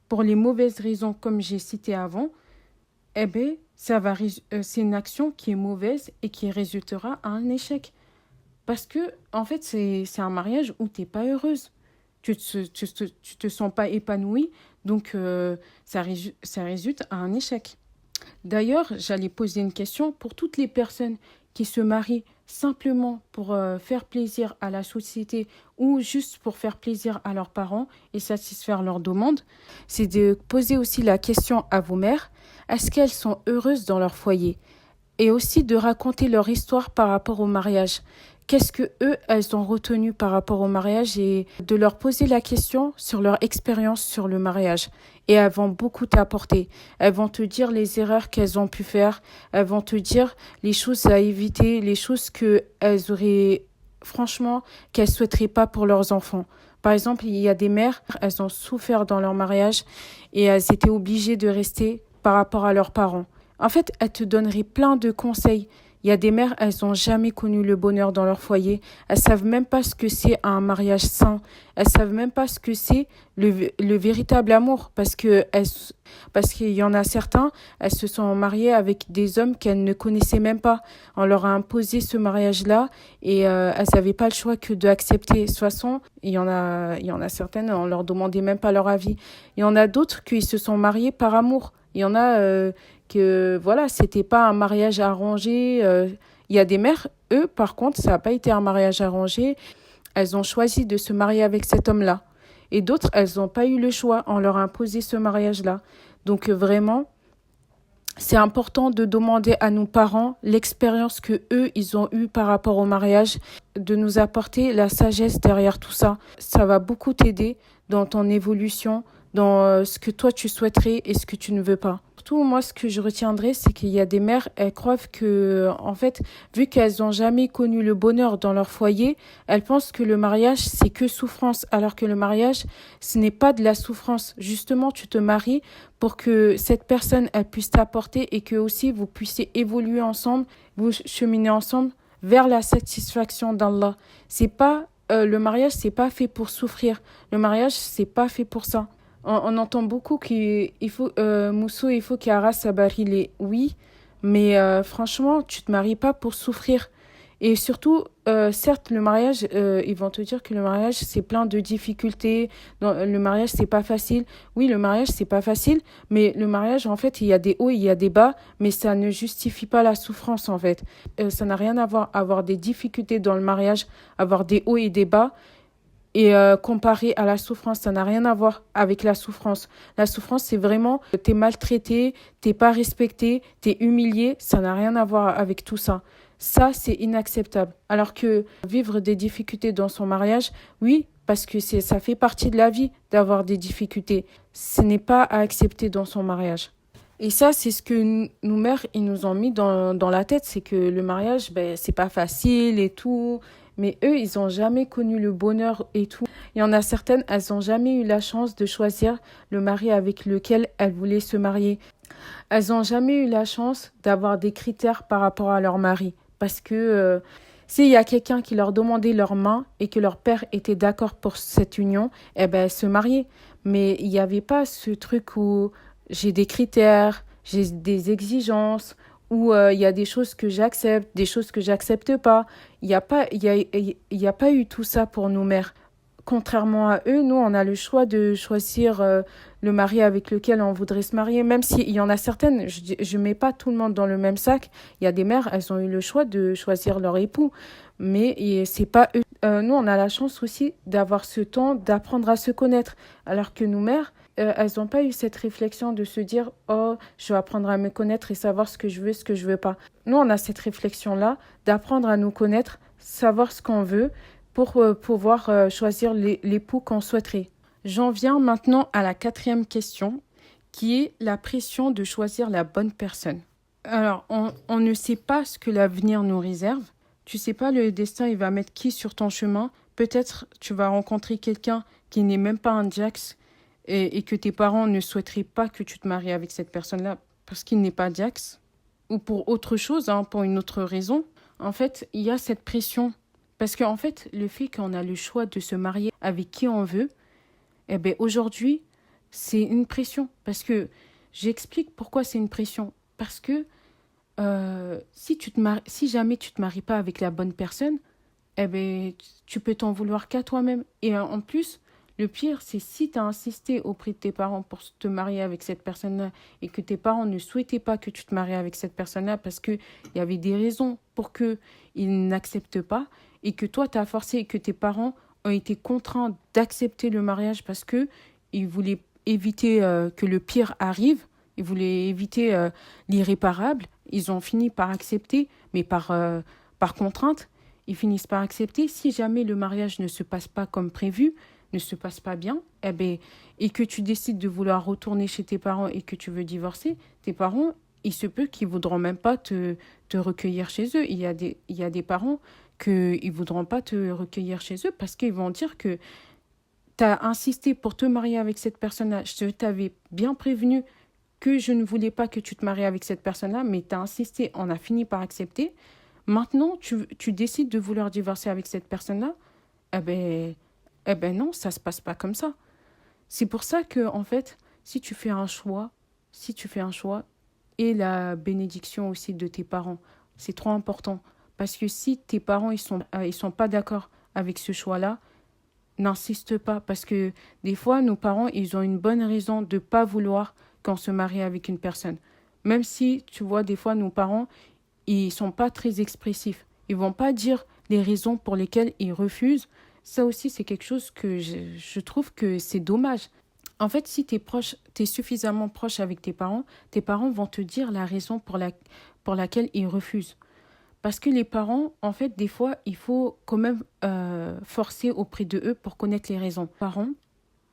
pour les mauvaises raisons comme j'ai cité avant, eh bien, c'est une action qui est mauvaise et qui résultera à un échec. Parce que, en fait, c'est un mariage où tu n'es pas heureuse. Tu te sens pas épanouie, donc ça résulte à un échec. D'ailleurs, j'allais poser une question pour toutes les personnes qui se marient simplement pour faire plaisir à la société ou juste pour faire plaisir à leurs parents et satisfaire leurs demandes. C'est de poser aussi la question à vos mères, est-ce qu'elles sont heureuses dans leur foyer? Et aussi de raconter leur histoire par rapport au mariage. Qu'est-ce que elles ont retenu par rapport au mariage et de leur poser la question sur leur expérience sur le mariage. Et elles vont beaucoup t'apporter. Elles vont te dire les erreurs qu'elles ont pu faire. Elles vont te dire les choses à éviter, les choses qu'elles auraient, franchement, qu'elles souhaiteraient pas pour leurs enfants. Par exemple, il y a des mères, elles ont souffert dans leur mariage et elles étaient obligées de rester par rapport à leurs parents. En fait, elles te donneraient plein de conseils Il y a des mères, elles n'ont jamais connu le bonheur dans leur foyer. Elles savent même pas ce que c'est un mariage sain. Elles savent même pas ce que c'est le véritable amour. Parce qu'il y en a certains, elles se sont mariées avec des hommes qu'elles ne connaissaient même pas. On leur a imposé ce mariage-là et elles n'avaient pas le choix que d'accepter. De toute façon, il y en a certaines, on leur demandait même pas leur avis. Il y en a d'autres qui se sont mariés par amour. Il y en a que voilà, c'était pas un mariage arrangé. Il y a des mères, eux, par contre, ça n'a pas été un mariage arrangé. Elles ont choisi de se marier avec cet homme-là. Et d'autres, elles n'ont pas eu le choix. On leur a imposé ce mariage-là. Donc vraiment, c'est important de demander à nos parents l'expérience que eux ils ont eue par rapport au mariage, de nous apporter la sagesse derrière tout ça. Ça va beaucoup t'aider dans ton évolution, dans ce que toi tu souhaiterais et ce que tu ne veux pas. Surtout, moi, ce que je retiendrai, c'est qu'il y a des mères, elles croient que, en fait, vu qu'elles n'ont jamais connu le bonheur dans leur foyer, elles pensent que le mariage, c'est que souffrance, alors que le mariage, ce n'est pas de la souffrance. Justement, tu te maries pour que cette personne, elle puisse t'apporter et que aussi vous puissiez évoluer ensemble, vous cheminer ensemble vers la satisfaction d'Allah. C'est pas, le mariage, c'est pas fait pour souffrir. Le mariage, c'est pas fait pour ça. On entend beaucoup qu'il faut, Mousso, il faut qu'il arrête sa barilée. Oui, mais franchement, tu te maries pas pour souffrir. Et surtout, certes, le mariage, ils vont te dire que le mariage, c'est plein de difficultés. Le mariage, c'est pas facile. Oui, le mariage, c'est pas facile. Mais le mariage, en fait, il y a des hauts, il y a des bas. Mais ça ne justifie pas la souffrance, en fait. Ça n'a rien à voir. Avoir des difficultés dans le mariage, avoir des hauts et des bas. Et comparé à la souffrance, ça n'a rien à voir avec la souffrance. La souffrance, c'est vraiment, t'es maltraité, t'es pas respecté, t'es humilié, ça n'a rien à voir avec tout ça. Ça, c'est inacceptable. Alors que vivre des difficultés dans son mariage, oui, parce que ça fait partie de la vie d'avoir des difficultés. Ce n'est pas à accepter dans son mariage. Et ça, c'est ce que nos mères, ils nous ont mis dans la tête, c'est que le mariage, ben, c'est pas facile et tout. Mais eux, ils n'ont jamais connu le bonheur et tout. Il y en a certaines, elles n'ont jamais eu la chance de choisir le mari avec lequel elles voulaient se marier. Elles n'ont jamais eu la chance d'avoir des critères par rapport à leur mari. Parce que s'il y a quelqu'un qui leur demandait leur main et que leur père était d'accord pour cette union, eh ben, elles se mariaient. Mais il n'y avait pas ce truc où j'ai des critères, j'ai des exigences, où il y a des choses que j'accepte, des choses que j'accepte pas. Il y a pas eu tout ça pour nos mères. Contrairement à eux, nous, on a le choix de choisir le mari avec lequel on voudrait se marier. Même s'il y en a certaines, je mets pas tout le monde dans le même sac. Il y a des mères, elles ont eu le choix de choisir leur époux. Mais c'est pas eux. Nous, on a la chance aussi d'avoir ce temps d'apprendre à se connaître. Alors que nos mères, elles n'ont pas eu cette réflexion de se dire « Oh, je vais apprendre à me connaître et savoir ce que je veux, ce que je veux pas. » Nous, on a cette réflexion-là d'apprendre à nous connaître, savoir ce qu'on veut pour pouvoir choisir l'époux qu'on souhaiterait. J'en viens maintenant à la 4e question, qui est la pression de choisir la bonne personne. Alors, on ne sait pas ce que l'avenir nous réserve. Tu sais pas le destin, il va mettre qui sur ton chemin. Peut-être tu vas rencontrer quelqu'un qui n'est même pas un Jax et que tes parents ne souhaiteraient pas que tu te maries avec cette personne-là parce qu'il n'est pas Jax ou pour autre chose, hein, pour une autre raison. En fait, il y a cette pression. Parce qu'en fait, le fait qu'on a le choix de se marier avec qui on veut, eh ben aujourd'hui, c'est une pression. Parce que j'explique pourquoi c'est une pression. Parce que si jamais tu te maries pas avec la bonne personne, eh ben tu peux t'en vouloir qu'à toi-même. Et en plus, le pire, c'est si tu as insisté auprès de tes parents pour te marier avec cette personne-là et que tes parents ne souhaitaient pas que tu te maries avec cette personne-là parce qu'il y avait des raisons pour qu'ils n'acceptent pas et que toi, tu as forcé et que tes parents ont été contraints d'accepter le mariage parce qu'ils voulaient éviter que le pire arrive, ils voulaient éviter l'irréparable. Ils ont fini par accepter, mais par contrainte, ils finissent par accepter. Si jamais le mariage ne se passe pas comme prévu, ne se passe pas bien, eh ben, et que tu décides de vouloir retourner chez tes parents et que tu veux divorcer, tes parents, il se peut qu'ils ne voudront même pas te recueillir chez eux. Il y a des parents qu'ils ne voudront pas te recueillir chez eux parce qu'ils vont dire que tu as insisté pour te marier avec cette personne-là. Je t'avais bien prévenu que je ne voulais pas que tu te maries avec cette personne-là, mais tu as insisté, on a fini par accepter. Maintenant, tu décides de vouloir divorcer avec cette personne-là. Eh ben, eh ben non, ça se passe pas comme ça. C'est pour ça que, en fait, si tu fais un choix, et la bénédiction aussi de tes parents, c'est trop important. Parce que si tes parents, ils sont pas d'accord avec ce choix-là, n'insiste pas. Parce que des fois, nos parents, ils ont une bonne raison de pas vouloir qu'on se marie avec une personne. Même si, tu vois, des fois, nos parents, ils sont pas très expressifs. Ils vont pas dire les raisons pour lesquelles ils refusent. Ça aussi, c'est quelque chose que je trouve que c'est dommage. En fait, si tu es proche, tu es suffisamment proche avec tes parents vont te dire la raison pour laquelle ils refusent. Parce que les parents, en fait, des fois, il faut quand même forcer auprès de eux pour connaître les raisons. Parents,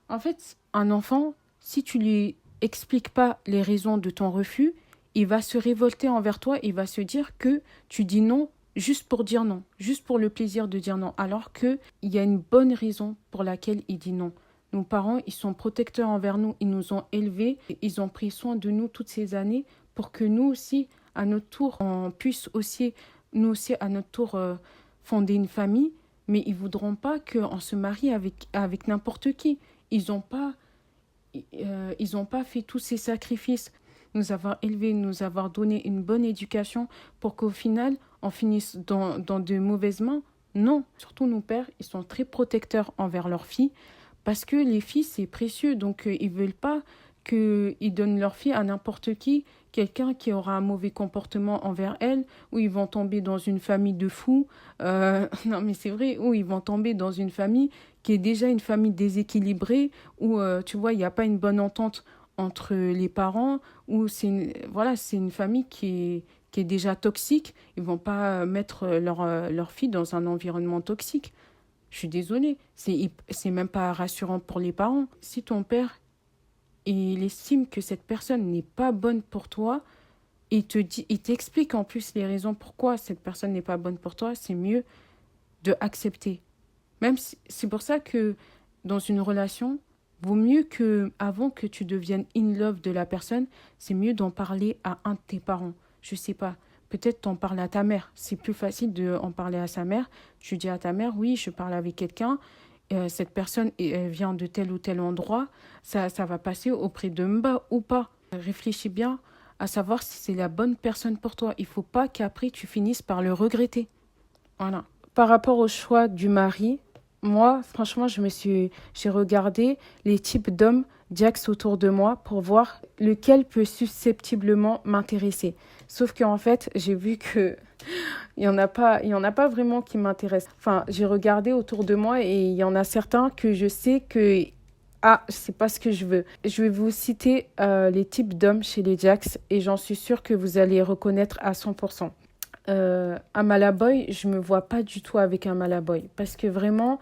en fait, un enfant, si tu lui expliques pas les raisons de ton refus, il va se révolter envers toi, il va se dire que tu dis non juste pour dire non, juste pour le plaisir de dire non, alors qu'il y a une bonne raison pour laquelle il dit non. Nos parents, ils sont protecteurs envers nous, ils nous ont élevés, ils ont pris soin de nous toutes ces années pour que nous aussi, à notre tour, on puisse aussi, nous aussi, à notre tour, fonder une famille, mais ils voudront pas qu'on se marie avec n'importe qui. Ils ont pas fait tous ces sacrifices, nous avoir élevés, nous avoir donné une bonne éducation pour qu'au final, on finisse dans de mauvaises mains. Non, surtout nos pères, ils sont très protecteurs envers leurs filles parce que les filles, c'est précieux. Donc, ils veulent pas qu'ils donnent leur fille à n'importe qui, quelqu'un qui aura un mauvais comportement envers elles, ou ils vont tomber dans une famille de fous. Non, mais c'est vrai, ou ils vont tomber dans une famille qui est déjà une famille déséquilibrée, où, tu vois, il n'y a pas une bonne entente entre les parents, ou c'est une famille qui est déjà toxique. Ils vont pas mettre leur fille dans un environnement toxique. Je suis désolée, c'est même pas rassurant pour les parents. Si ton père il estime que cette personne n'est pas bonne pour toi, il t'explique en plus les raisons pourquoi cette personne n'est pas bonne pour toi, c'est mieux de accepter. Même si, c'est pour ça que dans une relation, vaut mieux que avant que tu deviennes in love de la personne, c'est mieux d'en parler à un de tes parents. Je sais pas. Peut-être t'en parles à ta mère. C'est plus facile d'en parler à sa mère. Tu dis à ta mère, oui, je parle avec quelqu'un. Cette personne vient de tel ou tel endroit. Ça va passer auprès de Mba ou pas. Réfléchis bien à savoir si c'est la bonne personne pour toi. Il faut pas qu'après tu finisses par le regretter. Voilà. Par rapport au choix du mari, moi, franchement, j'ai regardé les types d'hommes Jax autour de moi pour voir lequel peut susceptiblement m'intéresser. Sauf qu'en fait, j'ai vu que il y en a pas vraiment qui m'intéressent. Enfin, j'ai regardé autour de moi et il y en a certains que je sais que c'est pas ce que je veux. Je vais vous citer les types d'hommes chez les Jax et j'en suis sûre que vous allez reconnaître à 100%. Un Malaboy, je me vois pas du tout avec un Malaboy parce que vraiment,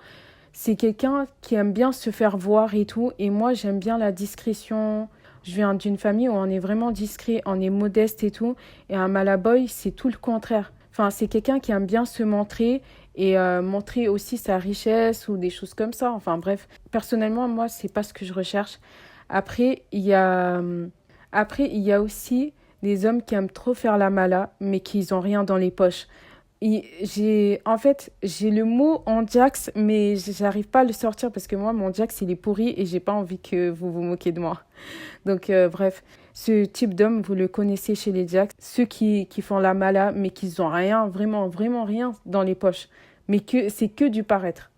c'est quelqu'un qui aime bien se faire voir et tout. Et moi, j'aime bien la discrétion. Je viens d'une famille où on est vraiment discret, on est modeste et tout. Et un Malaboy, c'est tout le contraire. Enfin, c'est quelqu'un qui aime bien se montrer et montrer aussi sa richesse ou des choses comme ça. Enfin, bref, personnellement, moi, c'est pas ce que je recherche. Après, il y a aussi des hommes qui aiment trop faire la mala, mais qui n'ont rien dans les poches. J'ai le mot en Jax, mais j'arrive pas à le sortir parce que moi, mon Jax, il est pourri et j'ai pas envie que vous vous moquiez de moi. Donc, bref, ce type d'homme, vous le connaissez chez les Jax. Ceux qui font la mala, mais qui n'ont rien, vraiment, vraiment rien dans les poches. Mais c'est que du paraître.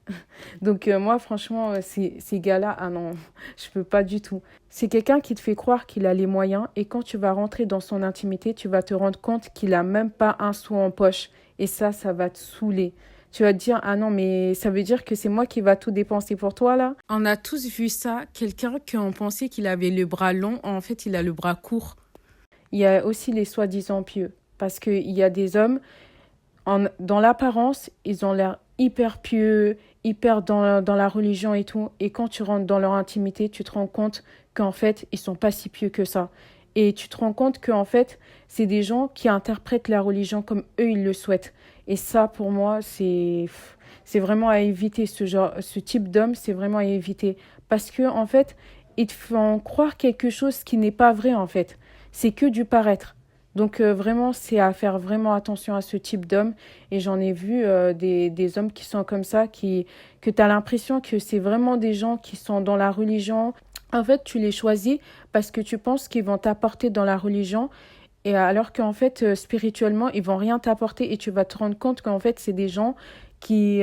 Donc, moi, franchement, ces gars-là, ah non, je peux pas du tout. C'est quelqu'un qui te fait croire qu'il a les moyens et quand tu vas rentrer dans son intimité, tu vas te rendre compte qu'il a même pas un sou en poche. Et ça va te saouler. Tu vas te dire, ah non, mais ça veut dire que c'est moi qui va tout dépenser pour toi, là. On a tous vu ça. Quelqu'un qu'on pensait qu'il avait le bras long, en fait, il a le bras court. Il y a aussi les soi-disant pieux. Parce qu'il y a des hommes, dans l'apparence, ils ont l'air hyper pieux, hyper dans la religion et tout. Et quand tu rentres dans leur intimité, tu te rends compte qu'en fait, ils sont pas si pieux que ça. Et tu te rends compte qu'en fait, c'est des gens qui interprètent la religion comme eux, ils le souhaitent. Et ça, pour moi, c'est vraiment à éviter. Ce type d'homme, c'est vraiment à éviter. Parce que, en fait, ils te font croire quelque chose qui n'est pas vrai en fait. C'est que du paraître. Donc vraiment, c'est à faire vraiment attention à ce type d'homme. Et j'en ai vu des hommes qui sont comme ça, que tu as l'impression que c'est vraiment des gens qui sont dans la religion. En fait, tu les choisis parce que tu penses qu'ils vont t'apporter dans la religion. Et alors qu'en fait, spirituellement, ils vont rien t'apporter. Et tu vas te rendre compte qu'en fait, c'est des gens qui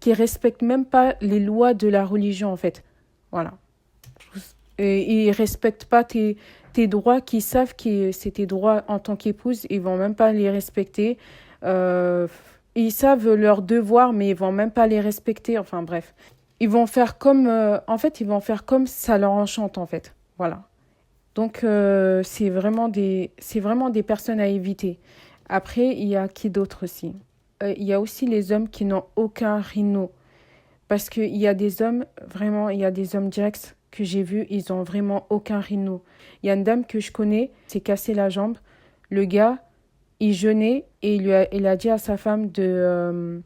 respectent même pas les lois de la religion, en fait. Voilà. Et ils respectent pas tes droits, qui savent que c'est tes droits en tant qu'épouse, ils vont même pas les respecter. Euh, Ils savent leurs devoirs, mais ils vont même pas les respecter. Enfin bref, ils vont faire comme, en fait, ils vont faire comme ça leur enchante en fait. Voilà. Donc c'est vraiment des personnes à éviter. Après, il y a qui d'autre aussi? Il y a aussi les hommes qui n'ont aucun rhino. Parce qu'il y a des hommes, vraiment, il y a des hommes Jax que j'ai vus, ils ont vraiment aucun rhino. Il y a une dame que je connais, s'est cassé la jambe. Le gars, il jeûnait et il a dit à sa femme de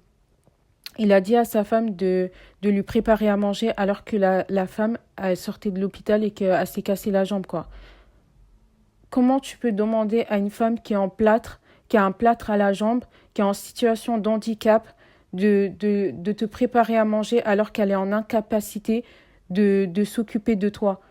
lui préparer à manger alors que la femme, elle sortait de l'hôpital et qu'elle s'est cassé la jambe, quoi. Comment tu peux demander à une femme qui est en plâtre, qui a un plâtre à la jambe, qui est en situation de handicap, de te préparer à manger alors qu'elle est en incapacité de s'occuper de toi?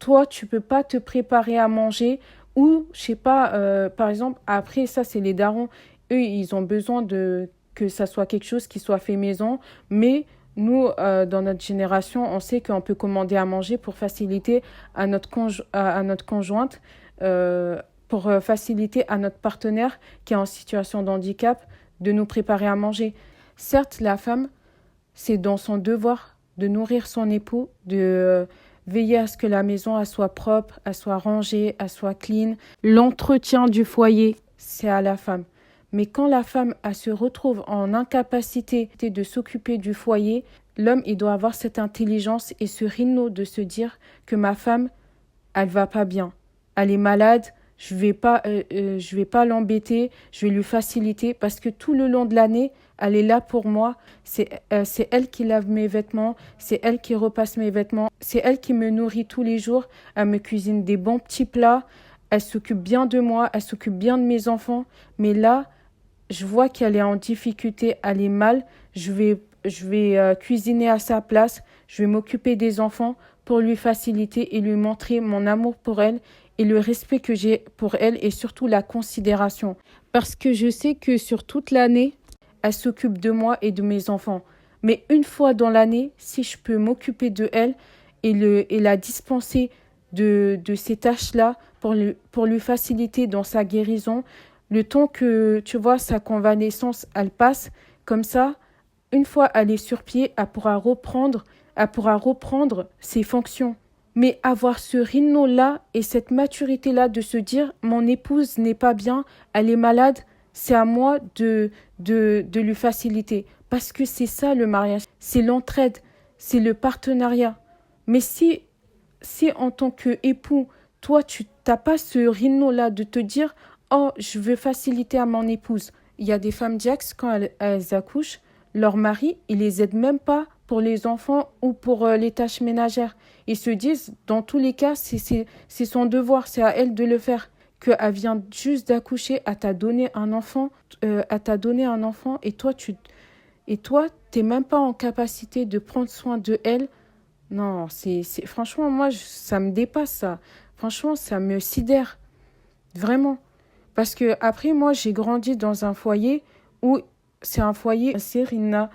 Toi, tu peux pas te préparer à manger ou, je sais pas, par exemple, après, ça, c'est les darons. Eux, ils ont besoin que ça soit quelque chose qui soit fait maison, mais nous, dans notre génération, on sait qu'on peut commander à manger pour faciliter à notre conjointe, pour faciliter à notre partenaire qui est en situation de handicap de nous préparer à manger. Certes, la femme, c'est dans son devoir de nourrir son époux, de veiller à ce que la maison elle soit propre, elle soit rangée, elle soit clean. L'entretien du foyer, c'est à la femme. Mais quand la femme elle se retrouve en incapacité de s'occuper du foyer, l'homme il doit avoir cette intelligence et ce rhino de se dire que ma femme, elle va pas bien, elle est malade, je vais pas l'embêter, je vais lui faciliter parce que tout le long de l'année, elle est là pour moi. C'est elle qui lave mes vêtements, c'est elle qui repasse mes vêtements, c'est elle qui me nourrit tous les jours, elle me cuisine des bons petits plats, elle s'occupe bien de moi, elle s'occupe bien de mes enfants. Mais là, je vois qu'elle est en difficulté, elle est mal, je vais cuisiner à sa place, je vais m'occuper des enfants pour lui faciliter et lui montrer mon amour pour elle et le respect que j'ai pour elle et surtout la considération. Parce que je sais que sur toute l'année, elle s'occupe de moi et de mes enfants. Mais une fois dans l'année, si je peux m'occuper de elle et la dispenser de ces tâches-là pour lui faciliter dans sa guérison, le temps que, tu vois, sa convalescence, elle passe, comme ça, une fois elle est sur pied, elle pourra reprendre ses fonctions. Mais avoir ce rhino-là et cette maturité-là de se dire, mon épouse n'est pas bien, elle est malade, c'est à moi de lui faciliter. Parce que c'est ça le mariage, c'est l'entraide, c'est le partenariat. Mais si en tant qu'époux, toi, tu n'as pas ce rhino-là de te dire, oh, je veux faciliter à mon épouse. Il y a des femmes diax, quand elles accouchent, leur mari, il les aide même pas pour les enfants ou pour les tâches ménagères. Ils se disent, dans tous les cas, c'est son devoir, c'est à elle de le faire. Qu'elle vient juste d'accoucher, elle t'a donné un enfant, et toi, t'es même pas en capacité de prendre soin de elle. Non, franchement, moi, ça me dépasse, ça. Franchement, ça me sidère. Vraiment. Parce que après, moi, j'ai grandi dans un foyer où c'est un foyer Serena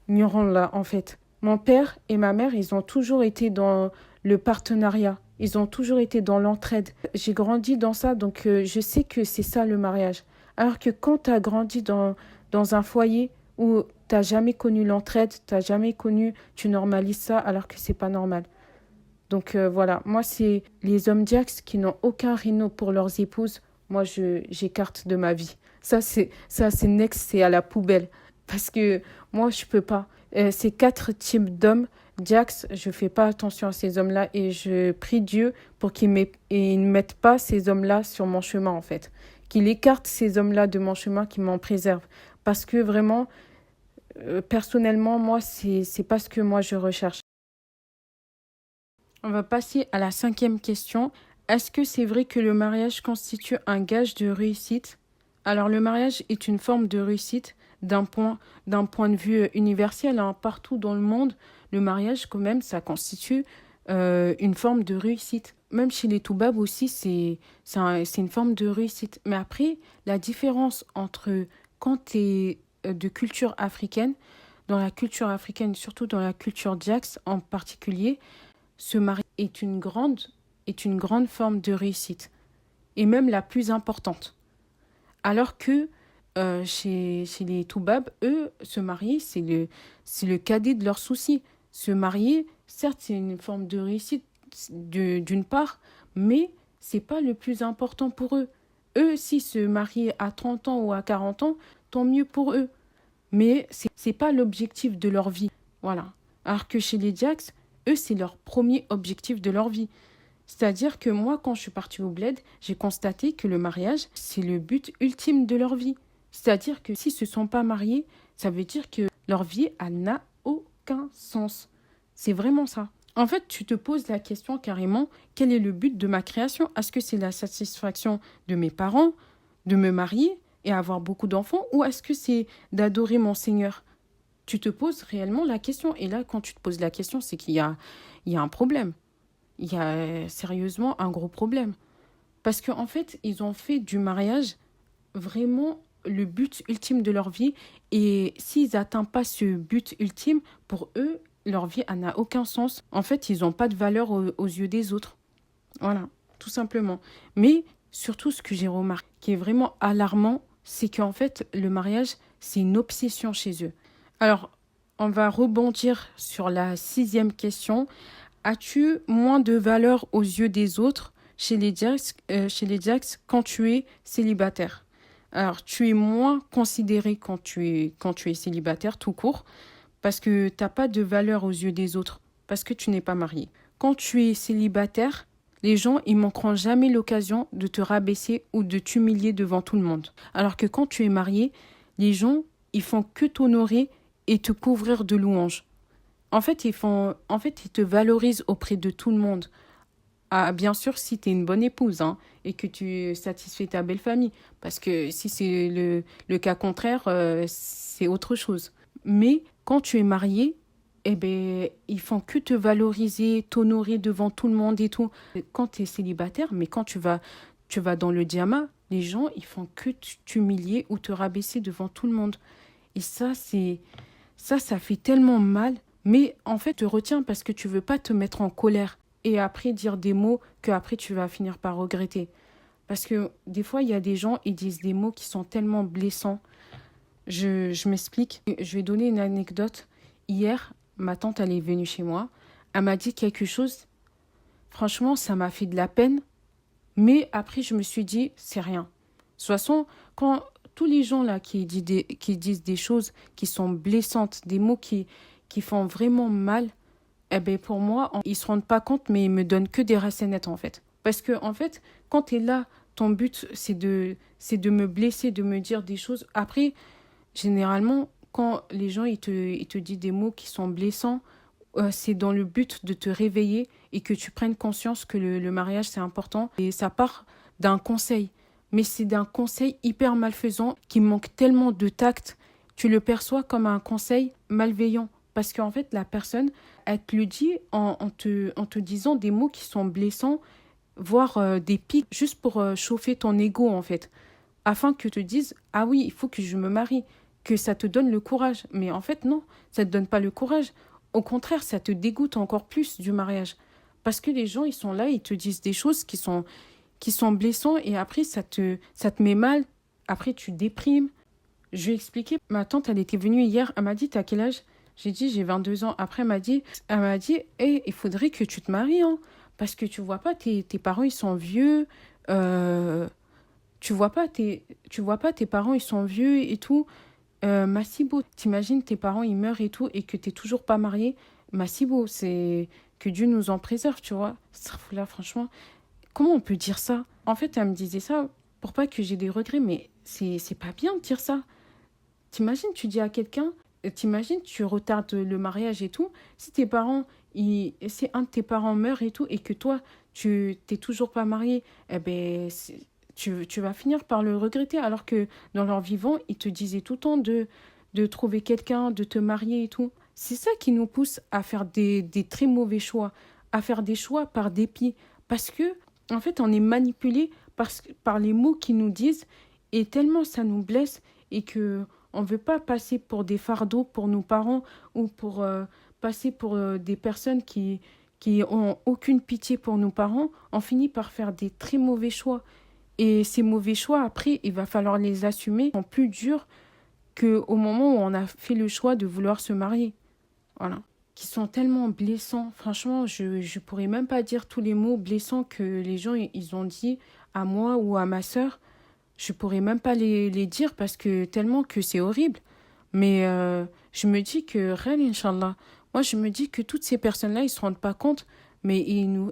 Muron-là, en fait. Mon père et ma mère, ils ont toujours été dans le partenariat. Ils ont toujours été dans l'entraide. J'ai grandi dans ça, donc je sais que c'est ça le mariage. Alors que quand tu as grandi dans un foyer où tu n'as jamais connu l'entraide, tu normalises ça alors que c'est pas normal. Donc voilà, moi, c'est les hommes diax qui n'ont aucun rhino pour leurs épouses. Moi, j'écarte de ma vie. C'est next, c'est à la poubelle. Parce que moi, je peux pas. Ces 4 types d'hommes, diax, je fais pas attention à ces hommes-là et je prie Dieu pour qu'il ne mette pas ces hommes-là sur mon chemin, en fait. Qu'il écarte ces hommes-là de mon chemin, qu'il m'en préserve. Parce que vraiment, personnellement, moi, c'est pas ce que moi je recherche. On va passer à la 5e question. Est-ce que c'est vrai que le mariage constitue un gage de réussite? Alors, le mariage est une forme de réussite d'un point de vue universel, hein. Partout dans le monde, le mariage, quand même, ça constitue une forme de réussite. Même chez les Toubabs aussi, c'est une forme de réussite. Mais après, la différence entre quand tu es de culture africaine, dans la culture africaine, surtout dans la culture Diax en particulier, se marier est une grande forme de réussite, et même la plus importante. Alors que chez les Toubabs, eux, se marier, c'est le cadet de leurs soucis. Se marier, certes, c'est une forme de réussite d'une part, mais c'est pas le plus important pour eux. Eux, s'ils se marient à 30 ans ou à 40 ans, tant mieux pour eux. Mais c'est pas l'objectif de leur vie. Voilà. Alors que chez les Diax, eux, c'est leur premier objectif de leur vie. C'est-à-dire que moi, quand je suis partie au bled, j'ai constaté que le mariage, c'est le but ultime de leur vie. C'est-à-dire que s'ils ne se sont pas mariés, ça veut dire que leur vie, elle n'a aucun sens. C'est vraiment ça. En fait, tu te poses la question carrément, quel est le but de ma création? Est-ce que c'est la satisfaction de mes parents, de me marier et avoir beaucoup d'enfants, ou est-ce que c'est d'adorer mon Seigneur? Tu te poses réellement la question. Et là, quand tu te poses la question, c'est qu'il y a un problème. Il y a sérieusement un gros problème. Parce qu'en fait, ils ont fait du mariage vraiment le but ultime de leur vie. Et s'ils n'atteignent pas ce but ultime, pour eux, leur vie n'a aucun sens. En fait, ils n'ont pas de valeur aux yeux des autres. Voilà, tout simplement. Mais surtout, ce que j'ai remarqué, qui est vraiment alarmant, c'est qu'en fait, le mariage, c'est une obsession chez eux. Alors, on va rebondir sur la 6e question. As-tu moins de valeur aux yeux des autres chez les Diax quand tu es célibataire? Alors, tu es moins considéré quand tu es célibataire tout court, parce que tu n'as pas de valeur aux yeux des autres, parce que tu n'es pas marié. Quand tu es célibataire, les gens, ils manqueront jamais l'occasion de te rabaisser ou de t'humilier devant tout le monde. Alors que quand tu es marié, les gens, ils font que t'honorer et te couvrir de louanges. En fait, ils te valorisent auprès de tout le monde. Ah, bien sûr, si tu es une bonne épouse, hein, et que tu satisfais ta belle famille. Parce que si c'est le cas contraire, c'est autre chose. Mais quand tu es marié, eh ben, ils font que te valoriser, t'honorer devant tout le monde et tout. Quand tu es célibataire, mais quand tu vas dans le diamant, les gens, ils font que t'humilier ou te rabaisser devant tout le monde. Et ça fait tellement mal. Mais en fait, te retiens parce que tu veux pas te mettre en colère et après dire des mots que après tu vas finir par regretter. Parce que des fois, il y a des gens, ils disent des mots qui sont tellement blessants. Je m'explique. Je vais donner une anecdote. Hier, ma tante, elle est venue chez moi. Elle m'a dit quelque chose. Franchement, ça m'a fait de la peine. Mais après, je me suis dit, c'est rien. De toute façon, quand tous les gens là qui disent des choses qui sont blessantes, des mots qui font vraiment mal, eh ben pour moi, ils se rendent pas compte, mais ils me donnent que des racenettes, en fait. Parce que, en fait, quand tu es là, ton but, c'est de me blesser, de me dire des choses. Après, généralement, quand les gens, ils te disent des mots qui sont blessants, c'est dans le but de te réveiller et que tu prennes conscience que le mariage, c'est important. Et ça part d'un conseil. Mais c'est d'un conseil hyper malfaisant qui manque tellement de tact. Tu le perçois comme un conseil malveillant. Parce qu'en fait, la personne, elle te le dit en te disant des mots qui sont blessants, voire des pics, juste pour chauffer ton ego, en fait. Afin que tu te dises, ah oui, il faut que je me marie, que ça te donne le courage. Mais en fait, non, ça ne te donne pas le courage. Au contraire, ça te dégoûte encore plus du mariage. Parce que les gens, ils sont là, ils te disent des choses qui sont blessantes et après, ça te met mal. Après, tu déprimes. Je lui ai expliqué. Ma tante, elle était venue hier. Elle m'a dit, t'as quel âge? J'ai dit, j'ai 22 ans. Après, elle m'a dit, hey, il faudrait que tu te maries, hein, parce que tu vois pas, tes parents, ils sont vieux. Tu vois pas, tes parents, ils sont vieux et tout. Massibo, t'imagines, tes parents, ils meurent et tout, et que t'es toujours pas marié. Massibo, c'est que Dieu nous en préserve, tu vois. Là, franchement, comment on peut dire ça? En fait, elle me disait ça pour pas que j'ai des regrets, mais c'est pas bien de dire ça. T'imagines, tu dis à quelqu'un, T'imagines, tu retardes le mariage et tout. Si si un de tes parents meurt et tout, et que toi, tu t'es toujours pas marié, eh ben, tu vas finir par le regretter. Alors que dans leur vivant, ils te disaient tout le temps de trouver quelqu'un, de te marier et tout. C'est ça qui nous pousse à faire des très mauvais choix, à faire des choix par dépit. Parce que, en fait, on est manipulé par les mots qu'ils nous disent, et tellement ça nous blesse, et que on ne veut pas passer pour des fardeaux pour nos parents, ou pour passer pour des personnes qui ont aucune pitié pour nos parents. On finit par faire des très mauvais choix. Et ces mauvais choix, après, il va falloir les assumer. Ils sont plus durs qu'au moment où on a fait le choix de vouloir se marier. Voilà. Qui sont tellement blessants. Franchement, je ne pourrais même pas dire tous les mots blessants que les gens ils ont dit à moi ou à ma sœur. Je pourrais même pas les dire parce que tellement que c'est horrible. Mais je me dis que, réel, Inch'Allah, moi je me dis que toutes ces personnes-là, ils ne se rendent pas compte, mais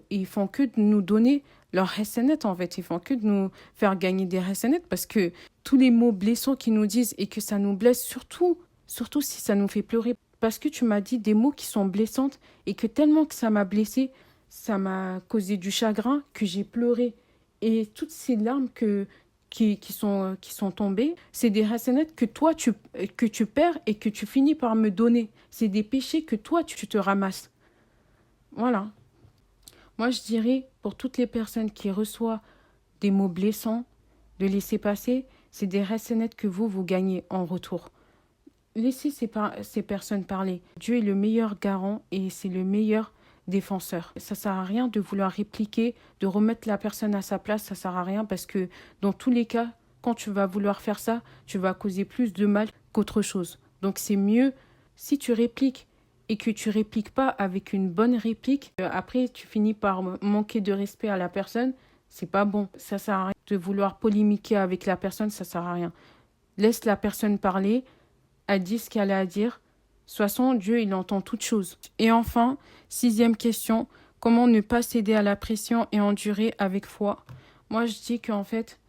ils font que de nous donner leur hasanat en fait. Ils font que de nous faire gagner des hasanat parce que tous les mots blessants qu'ils nous disent et que ça nous blesse, surtout si ça nous fait pleurer. Parce que tu m'as dit des mots qui sont blessantes et que tellement que ça m'a blessé, ça m'a causé du chagrin, que j'ai pleuré. Et toutes ces larmes qui sont tombées, c'est des hasanats que tu perds et que tu finis par me donner. C'est des péchés que toi, tu te ramasses. Voilà. Moi, je dirais, pour toutes les personnes qui reçoivent des mots blessants, de laisser passer, c'est des hasanats que vous gagnez en retour. Laissez ces personnes parler. Dieu est le meilleur garant et c'est le meilleur défenseur. Ça sert à rien de vouloir répliquer, de remettre la personne à sa place, ça sert à rien parce que dans tous les cas, quand tu vas vouloir faire ça, tu vas causer plus de mal qu'autre chose. Donc c'est mieux si tu répliques et que tu répliques pas avec une bonne réplique, après tu finis par manquer de respect à la personne, c'est pas bon. Ça sert à rien de vouloir polémiquer avec la personne, ça sert à rien. Laisse la personne parler, elle dit ce qu'elle a à dire. De toute façon, Dieu, il entend toutes choses. Et enfin, 6e question, comment ne pas céder à la pression et endurer avec foi? Moi, je dis qu'en fait,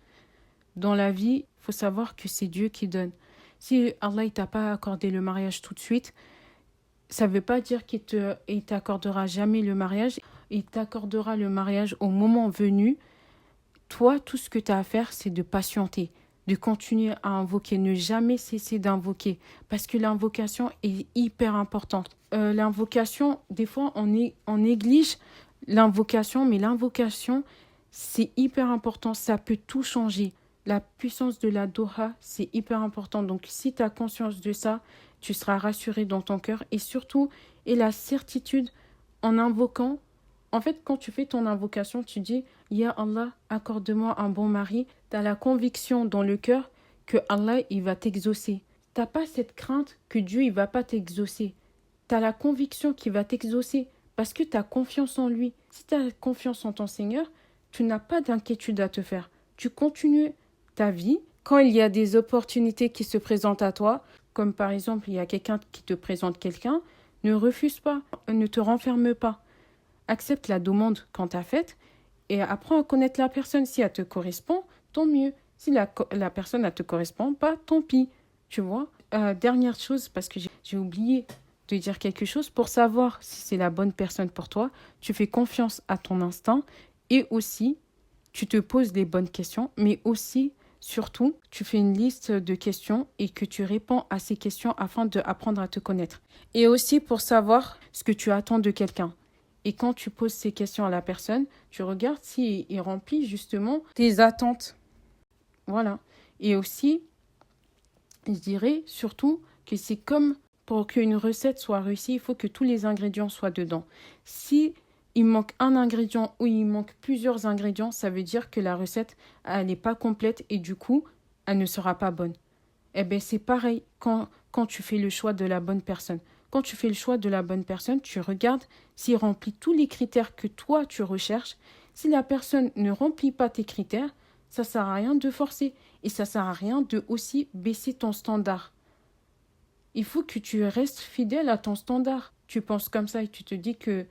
dans la vie, il faut savoir que c'est Dieu qui donne. Si Allah ne t'a pas accordé le mariage tout de suite, ça ne veut pas dire qu'il t'accordera jamais le mariage. Il t'accordera le mariage au moment venu. Toi, tout ce que tu as à faire, c'est de patienter, de continuer à invoquer, ne jamais cesser d'invoquer, parce que l'invocation est hyper importante. L'invocation, des fois, on néglige l'invocation, mais l'invocation, c'est hyper important, ça peut tout changer. La puissance de la Doha, c'est hyper important. Donc, si tu as conscience de ça, tu seras rassuré dans ton cœur et surtout, et la certitude en invoquant. En fait, quand tu fais ton invocation, tu dis « Ya Allah, accorde-moi un bon mari ». Tu as la conviction dans le cœur que Allah, il va t'exaucer. Tu n'as pas cette crainte que Dieu, il va pas t'exaucer. Tu as la conviction qu'il va t'exaucer parce que tu as confiance en lui. Si tu as confiance en ton Seigneur, tu n'as pas d'inquiétude à te faire. Tu continues ta vie. Quand il y a des opportunités qui se présentent à toi, comme par exemple, il y a quelqu'un qui te présente quelqu'un, ne refuse pas, ne te renferme pas. Accepte la demande quand tu as faite et apprends à connaître la personne. Si elle te correspond, tant mieux. Si la personne ne te correspond pas, tant pis. Tu vois. Dernière chose, parce que j'ai oublié de dire quelque chose, pour savoir si c'est la bonne personne pour toi, tu fais confiance à ton instinct et aussi, tu te poses les bonnes questions, mais aussi, surtout, tu fais une liste de questions et que tu réponds à ces questions afin d'apprendre à te connaître. Et aussi pour savoir ce que tu attends de quelqu'un. Et quand tu poses ces questions à la personne, tu regardes s'il remplit justement tes attentes. Voilà. Et aussi, je dirais surtout que c'est comme pour qu'une recette soit réussie, il faut que tous les ingrédients soient dedans. Si il manque un ingrédient ou il manque plusieurs ingrédients, ça veut dire que la recette, elle n'est pas complète et du coup, elle ne sera pas bonne. Eh bien, c'est pareil quand tu fais le choix de la bonne personne. Quand tu fais le choix de la bonne personne, tu regardes s'il remplit tous les critères que toi, tu recherches. Si la personne ne remplit pas tes critères, ça ne sert à rien de forcer. Et ça ne sert à rien de aussi baisser ton standard. Il faut que tu restes fidèle à ton standard. Tu penses comme ça et tu te dis que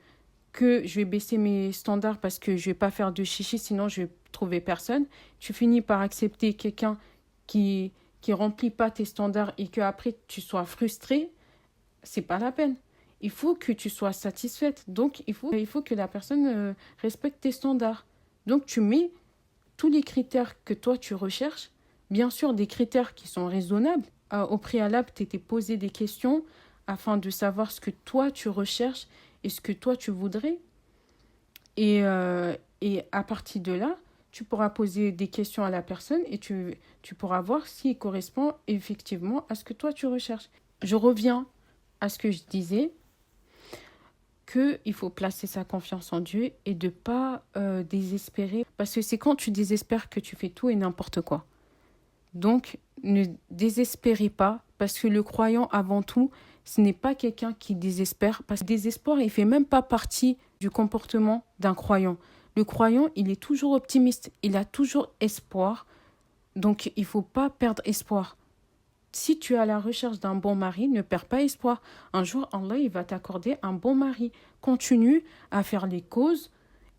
je vais baisser mes standards parce que je ne vais pas faire de chichi, sinon je vais trouver personne. Tu finis par accepter quelqu'un qui qui remplit pas tes standards et que après tu sois frustré, c'est pas la peine. Il faut que tu sois satisfaite. Donc, il faut que la personne respecte tes standards. Donc, tu mets tous les critères que toi, tu recherches. Bien sûr, des critères qui sont raisonnables. Au préalable, tu t'es posé des questions afin de savoir ce que toi, tu recherches et ce que toi, tu voudrais. Et à partir de là, tu pourras poser des questions à la personne et tu pourras voir s'il correspond effectivement à ce que toi, tu recherches. Je reviens à ce que je disais, qu'il faut placer sa confiance en Dieu et de ne pas désespérer. Parce que c'est quand tu désespères que tu fais tout et n'importe quoi. Donc, ne désespérez pas, parce que le croyant, avant tout, ce n'est pas quelqu'un qui désespère. Parce que le désespoir, il ne fait même pas partie du comportement d'un croyant. Le croyant, il est toujours optimiste, il a toujours espoir. Donc, il ne faut pas perdre espoir. Si tu es à la recherche d'un bon mari, ne perds pas espoir. Un jour, Allah, il va t'accorder un bon mari. Continue à faire les causes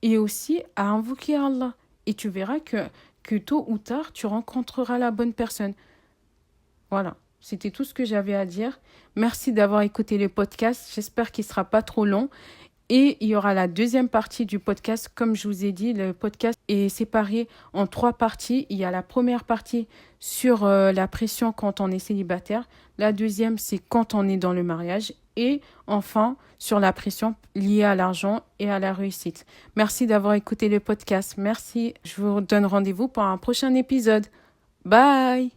et aussi à invoquer Allah. Et tu verras que tôt ou tard, tu rencontreras la bonne personne. Voilà, c'était tout ce que j'avais à dire. Merci d'avoir écouté le podcast. J'espère qu'il ne sera pas trop long. Et il y aura la deuxième partie du podcast. Comme je vous ai dit, le podcast est séparé en 3 parties. Il y a la première partie sur la pression quand on est célibataire. La deuxième, c'est quand on est dans le mariage. Et enfin, sur la pression liée à l'argent et à la réussite. Merci d'avoir écouté le podcast. Merci. Je vous donne rendez-vous pour un prochain épisode. Bye!